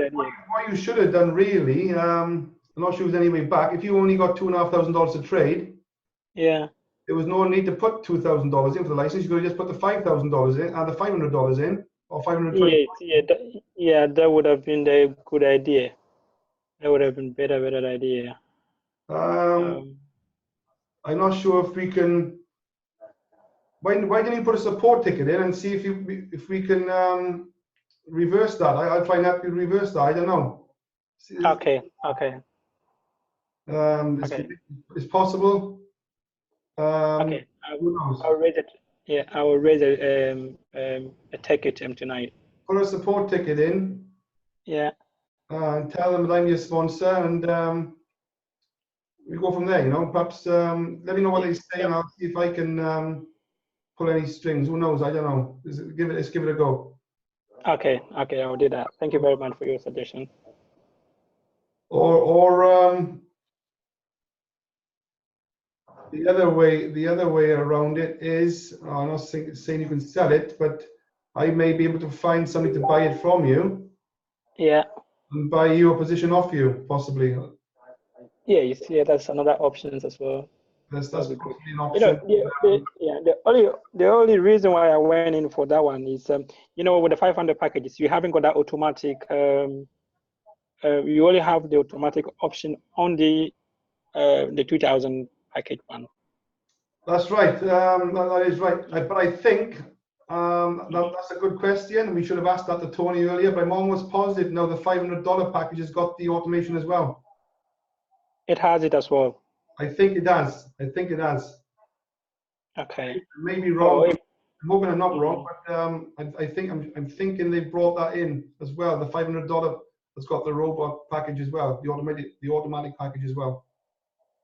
have done really, I'm not sure there's any way back. If you only got $2,500 to trade, yeah, there was no need to put $2,000 in for the license. You could have just put the $5,000 in and the $500 in, or 520. Yeah, that would have been a good idea. That would have been better idea. I'm not sure if we can. Why don't you put a support ticket in and see if we can reverse that? I'll try and help you reverse that. I don't know. Okay. It's possible. Okay. Who knows? I'll raise it. Yeah, I will raise a ticket tonight. Put a support ticket in. Yeah. And tell them that I'm your sponsor, and we go from there. You know, perhaps let me know what they say, and I'll see if I can pull any strings. Who knows? I don't know. Let's give it a go. Okay, I will do that. Thank you very much for your suggestion. Or the other way around it is, I'm not saying you can sell it, but I may be able to find somebody to buy it from you. Yeah. And buy you a position off you, possibly. Yeah, that's another option as well. That's possibly an option. The only reason why I went in for that one is, with the 500 packages, you haven't got that automatic. You only have the automatic option on the 2000 package one. That's right. That is right. But I think that's a good question. We should have asked that to Tony earlier. But I'm almost positive now the $500 package has got the automation as well. It has it as well. I think it does. Okay. I may be wrong. I'm hoping I'm not wrong, but I'm thinking they brought that in as well. The $500 has got the robot package as well, the automatic package as well.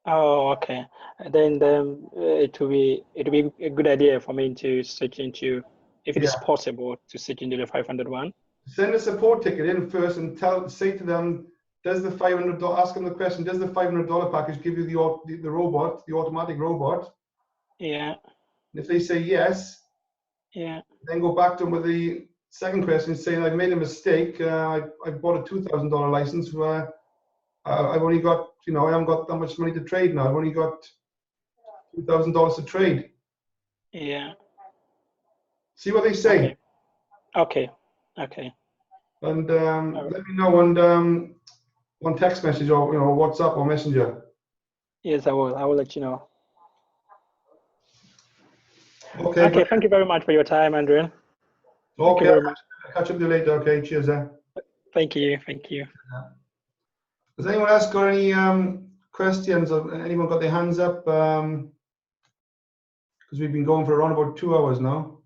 Oh, okay. Then it will be a good idea for me to switch into, if it is possible, to switch into the 500 one. Send a support ticket in first and say to them, does the $500, ask them the question, does the $500 package give you the robot, the automatic robot? Yeah. And if they say yes, then go back to them with the second question saying, I've made a mistake. I bought a $2,000 license where I've only got, I haven't got that much money to trade now. I've only got $2,000 to trade. Yeah. See what they say. Okay. And let me know on text message or WhatsApp or Messenger. Yes, I will. I will let you know. Okay. Thank you very much for your time, Adrian. Okay. I'll catch up with you later. Okay. Cheers. Thank you. Has anyone else got any questions? Or anyone got their hands up? Because we've been going for around about 2 hours now.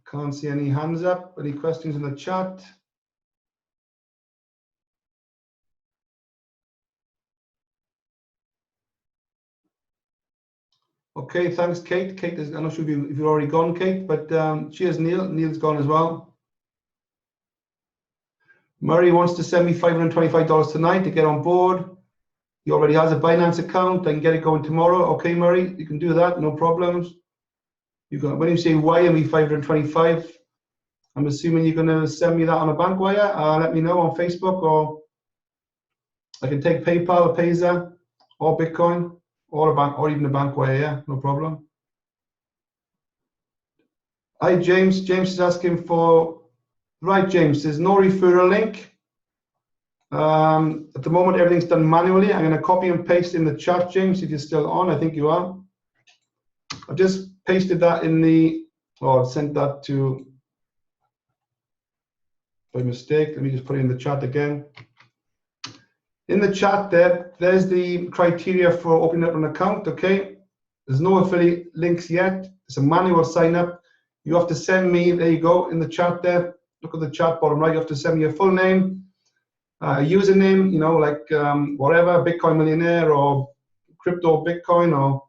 Can't see any hands up. Any questions in the chat? Okay, thanks, Kate. Kate is, I'm not sure if you've already gone, Kate, but cheers, Neil. Neil's gone as well. Murray wants to send me $525 tonight to get on board. He already has a Binance account. I can get it going tomorrow. Okay, Murray, you can do that, no problems. When you say wire me 525, I'm assuming you're going to send me that on a bank wire. Let me know on Facebook, or I can take PayPal or Payza or Bitcoin or a bank, or even a bank wire. Yeah, no problem. Hi, James. James is asking for. Right, James, there's no referral link. At the moment, everything's done manually. I'm going to copy and paste in the chat, James, if you're still on. I think you are. I've just pasted that in the, sent that to, by mistake. Let me just put it in the chat again. In the chat there's the criteria for opening up an account, okay? There's no affiliate links yet. It's a manual sign up. You have to send me, there you go, in the chat there. Look at the chat bottom right. You have to send me your full name, username, like whatever, Bitcoin Millionaire or Crypto Bitcoin or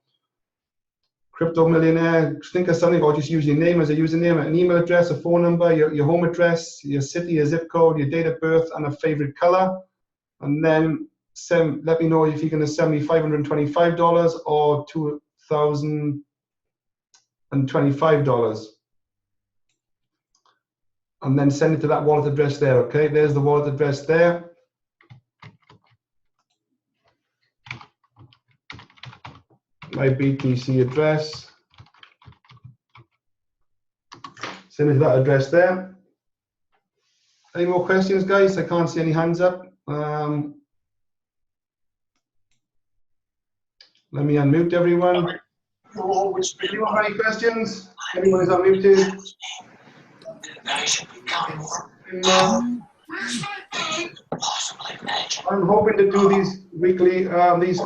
Crypto Millionaire. Think of something, or just use your name as a username, an email address, a phone number, your home address, your city, your zip code, your date of birth, and a favorite color. And then let me know if you're going to send me $525 or $2,025. And then send it to that wallet address there, okay? There's the wallet address there. my BTC address. Send it to that address there. Any more questions, guys? I can't see any hands up. Let me unmute everyone. Anyone have any questions? Anyone is unmuted? I'm hoping to do these weekly, these.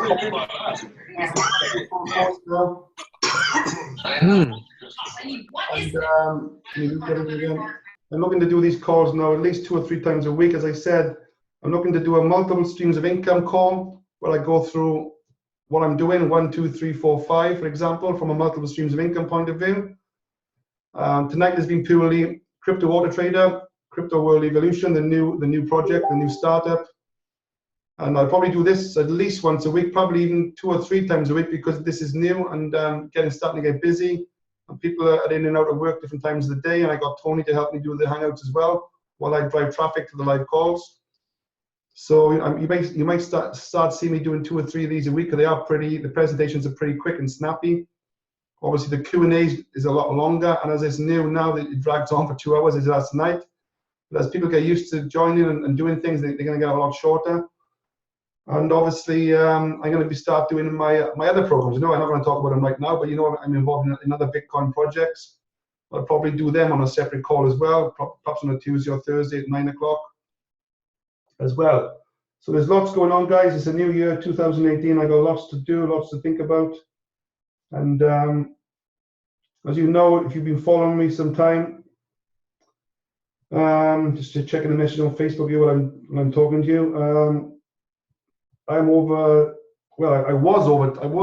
I'm looking to do these calls now at least 2 or 3 times a week. As I said, I'm looking to do a multiple streams of income call where I go through what I'm doing, 1, 2, 3, 4, 5, for example, from a multiple streams of income point of view. Tonight has been purely Crypto Auto Trader, Crypto World Evolution, the new project, the new startup. And I'll probably do this at least once a week, probably even 2 or 3 times a week, because this is new and starting to get busy. And people are in and out of work different times of the day. And I got Tony to help me do the Hangouts as well while I drive traffic to the live calls. So you might start seeing me doing 2 or 3 of these a week. The presentations are pretty quick and snappy. Obviously the Q&A is a lot longer, and as it's new now, that it drags on for 2 hours as last night. But as people get used to joining and doing things, they're going to get a lot shorter. And obviously, I'm going to start doing my other programs. I'm not going to talk about them right now, but I'm involved in other Bitcoin projects. I'll probably do them on a separate call as well, perhaps on a Tuesday or Thursday at 9 o'clock as well. So there's lots going on, guys. It's a new year, 2018. I got lots to do, lots to think about. And as you know, if you've been following me some time, just checking the message on Facebook here while I'm talking to you. I'm over. Well, I was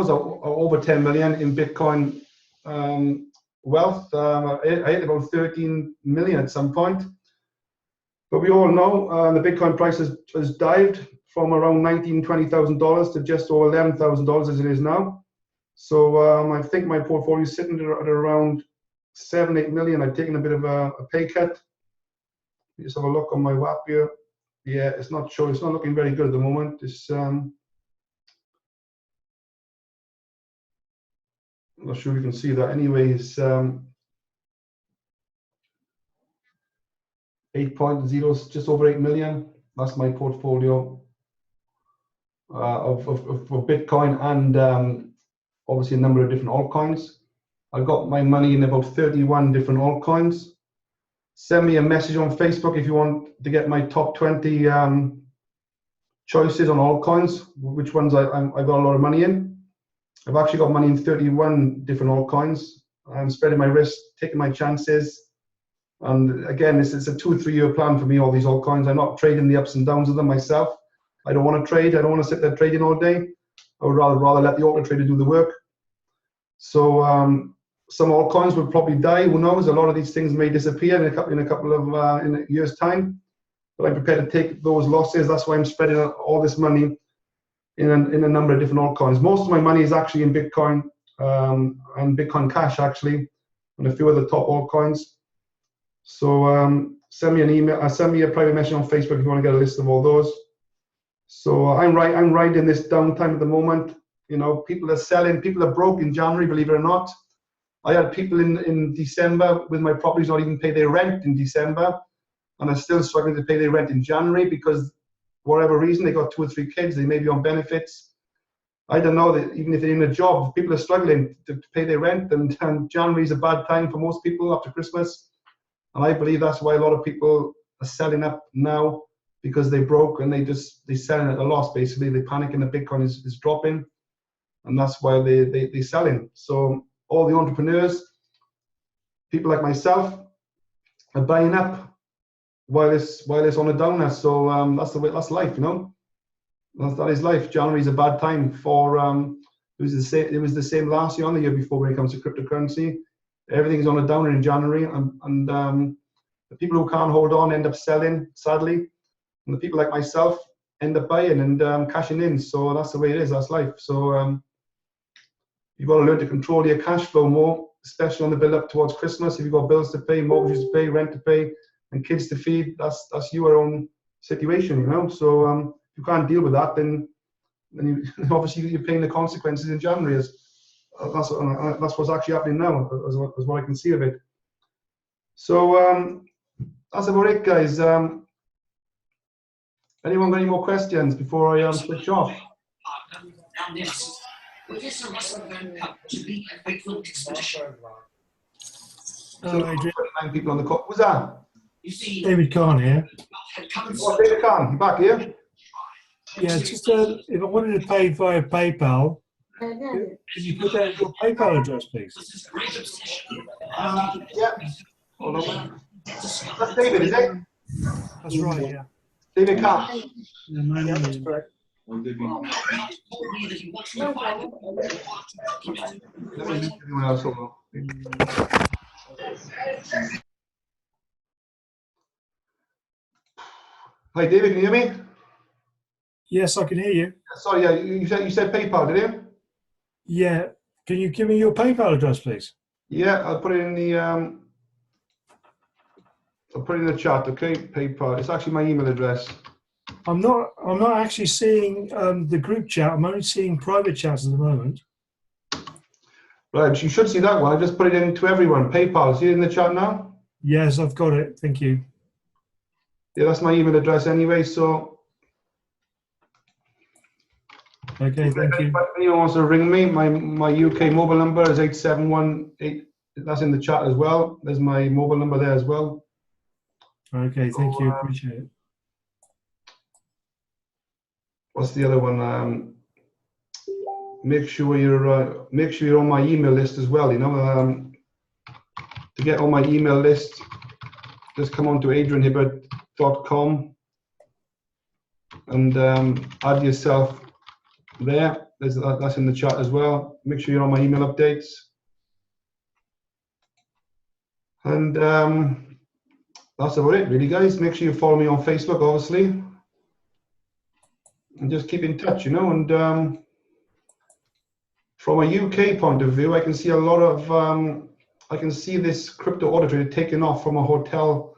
over 10 million in Bitcoin wealth. I hit about 13 million at some point. But we all know the Bitcoin price has dived from around $19,000 to just over $11,000 as it is now. So I think my portfolio is sitting at around 7-8 million. I've taken a bit of a pay cut. Just have a look on my WAP here. Yeah, it's not showing. It's not looking very good at the moment. It's I'm not sure if you can see that. Anyways, 8.0, just over 8 million. That's my portfolio of Bitcoin and obviously a number of different altcoins. I got my money in about 31 different altcoins. Send me a message on Facebook if you want to get my top 20 choices on altcoins, which ones I've got a lot of money in. I've actually got money in 31 different altcoins. I'm spreading my risk, taking my chances. And again, it's a 2 or 3 year plan for me, all these altcoins. I'm not trading the ups and downs of them myself. I don't want to trade. I don't want to sit there trading all day. I would rather let the auto trader do the work. So some altcoins will probably die. Who knows? A lot of these things may disappear in a year's time. But I'm prepared to take those losses. That's why I'm spreading all this money in a number of different altcoins. Most of my money is actually in Bitcoin and Bitcoin Cash, actually, and a few other top altcoins. So send me an email, send me a private message on Facebook if you want to get a list of all those. So I'm riding this downtime at the moment. You know, people are selling, people are broke in January, believe it or not. I had people in December with my properties not even pay their rent in December, and are still struggling to pay their rent in January because for whatever reason they got 2 or 3 kids, they may be on benefits. I don't know, that even if they're in a job, people are struggling to pay their rent, and January is a bad time for most people after Christmas. And I believe that's why a lot of people are selling up now, because they broke and they're selling at a loss. Basically, they panic and the Bitcoin is dropping, and that's why they're selling. So all the entrepreneurs, people like myself, are buying up while it's on a downer. So that's life, you know. That is life. January is a bad time for. It was the same last year and the year before when it comes to cryptocurrency. Everything's on a downer in January, and the people who can't hold on end up selling, sadly, and the people like myself end up buying and cashing in. So that's the way it is. That's life. So you've got to learn to control your cash flow more, especially on the build up towards Christmas. If you've got bills to pay, mortgages to pay, rent to pay, and kids to feed, that's your own situation, you know. So if you can't deal with that, then you, obviously you're paying the consequences in January. that's what's actually happening now, as what I can see of it. So that's about it, guys. Anyone got any more questions before I switch off? Hello, Adrian. 9 people on the call. Who's that? David Kahn here. Oh, David Kahn, you back here? Yeah, just if I wanted to pay via PayPal, can you put that in your PayPal address, please? Yeah. Hold on. That's David, is it? That's right, yeah. David Kahn. Yeah, that's correct. Let me meet everyone else. Hold on. Hi, David, can you hear me? Yes, I can hear you. Sorry, yeah, you said PayPal, did you? Yeah. Can you give me your PayPal address, please? Yeah, I'll put it in the I'll put it in the chat, okay? PayPal. It's actually my email address. I'm not actually seeing the group chat. I'm only seeing private chats at the moment. Right, you should see that one. I just put it in to everyone. PayPal. See it in the chat now? Yes, I've got it. Thank you. Yeah, that's my email address anyway, so. Okay, thank you. If anyone wants to ring me, my UK mobile number is 8718. That's in the chat as well. There's my mobile number there as well. Okay, thank you. Appreciate it. What's the other one? Make sure you're on my email list as well. You know, to get on my email list, just come on to adrianhibbert.com and add yourself there. That's in the chat as well. Make sure you're on my email updates. And that's about it, really, guys. Make sure you follow me on Facebook, obviously, and just keep in touch, you know. And from a UK point of view, I can see a lot of I can see this crypto order trade taking off from a hotel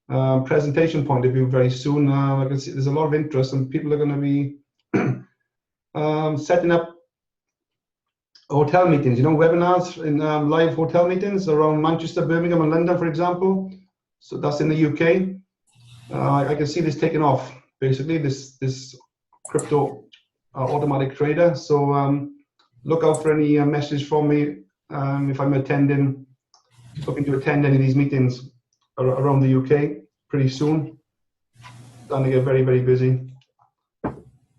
presentation point of view very soon. I can see there's a lot of interest, and people are going to be setting up hotel meetings, you know, webinars in live hotel meetings around Manchester, Birmingham, and London, for example. So that's in the UK. I can see this taking off, basically, this crypto automatic trader. So look out for any message from me if I'm looking to attend any of these meetings around the UK pretty soon. Starting to get very, very busy.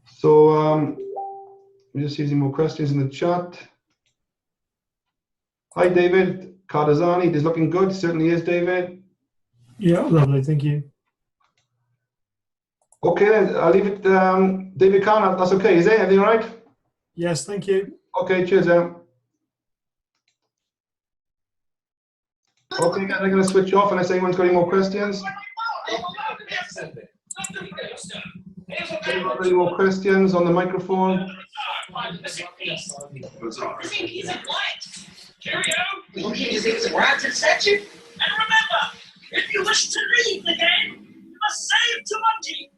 So let me just see any more questions in the chat. Hi, David. Cardazani, it is looking good. Certainly is, David. Yeah, lovely. Thank you. Okay, then I'll leave it. David Kahn, that's okay. Is it? Everything all right? Yes, thank you. Okay, cheers, Okay, guys, I'm going to switch off unless anyone's got any more questions. Anyone got any more questions on the microphone? Cheerio! You think it's right to set you? And remember, if you wish to leave the game, you must save to money.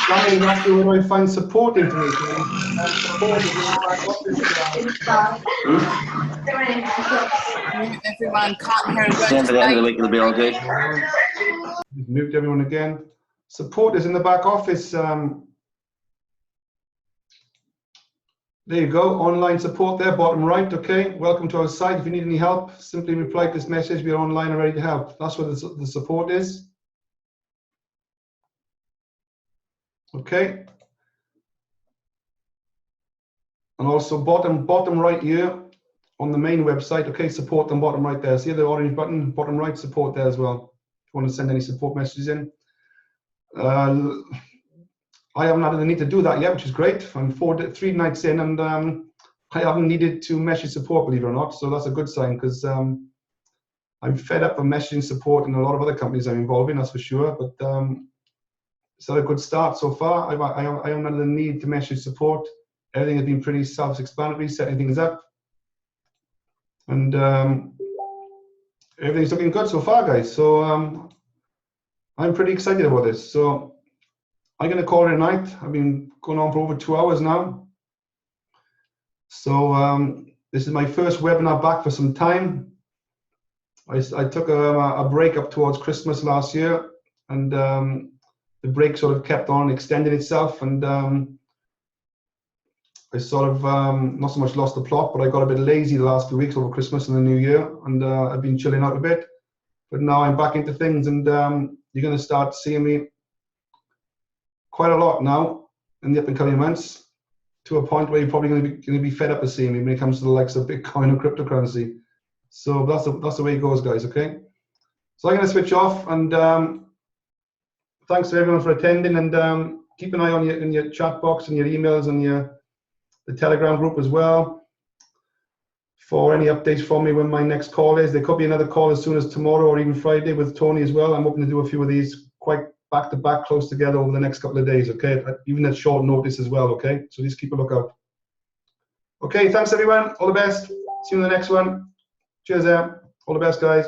Danny, that's where I find support information. Everyone can't hear a word. At the end of the week, it'll be okay. Moved everyone again. Support is in the back office. There you go, online support there, bottom right, okay? Welcome to our site. If you need any help, simply reply to this message. We are online and ready to help. That's where the support is. Okay. And also bottom right here on the main website, okay, support on bottom right there. See the orange button, bottom right, support there as well. If you want to send any support messages in. I haven't had the need to do that yet, which is great. I'm 3 nights in, and I haven't needed to message support, believe it or not. So that's a good sign, because I'm fed up of messaging support in a lot of other companies I'm involved in, that's for sure. But it's had a good start so far. I haven't had the need to message support. Everything has been pretty self-explanatory, setting things up, and everything's looking good so far, guys. So I'm pretty excited about this. So I'm going to call it a night. I've been going on for over 2 hours now. So This is my first webinar back for some time. I took a break up towards Christmas last year, and the break sort of kept on extending itself, and I sort of not so much lost the plot, but I got a bit lazy the last few weeks over Christmas and the New Year, and I've been chilling out a bit. But now I'm back into things, and you're going to start seeing me quite a lot now in the up and coming months, to a point where you're probably going to be fed up of seeing me when it comes to the likes of Bitcoin and cryptocurrency. So that's the way it goes, guys. Okay. So I'm going to switch off, and thanks to everyone for attending, and keep an eye on in your chat box and your emails and the Telegram group as well for any updates from me when my next call is. There could be another call as soon as tomorrow or even Friday with Tony as well. I'm hoping to do a few of these quite back to back, close together over the next couple of days, okay? Even at short notice as well, okay? So just keep a lookout. Okay, thanks everyone. All the best. See you in the next one. Cheers there. All the best, guys.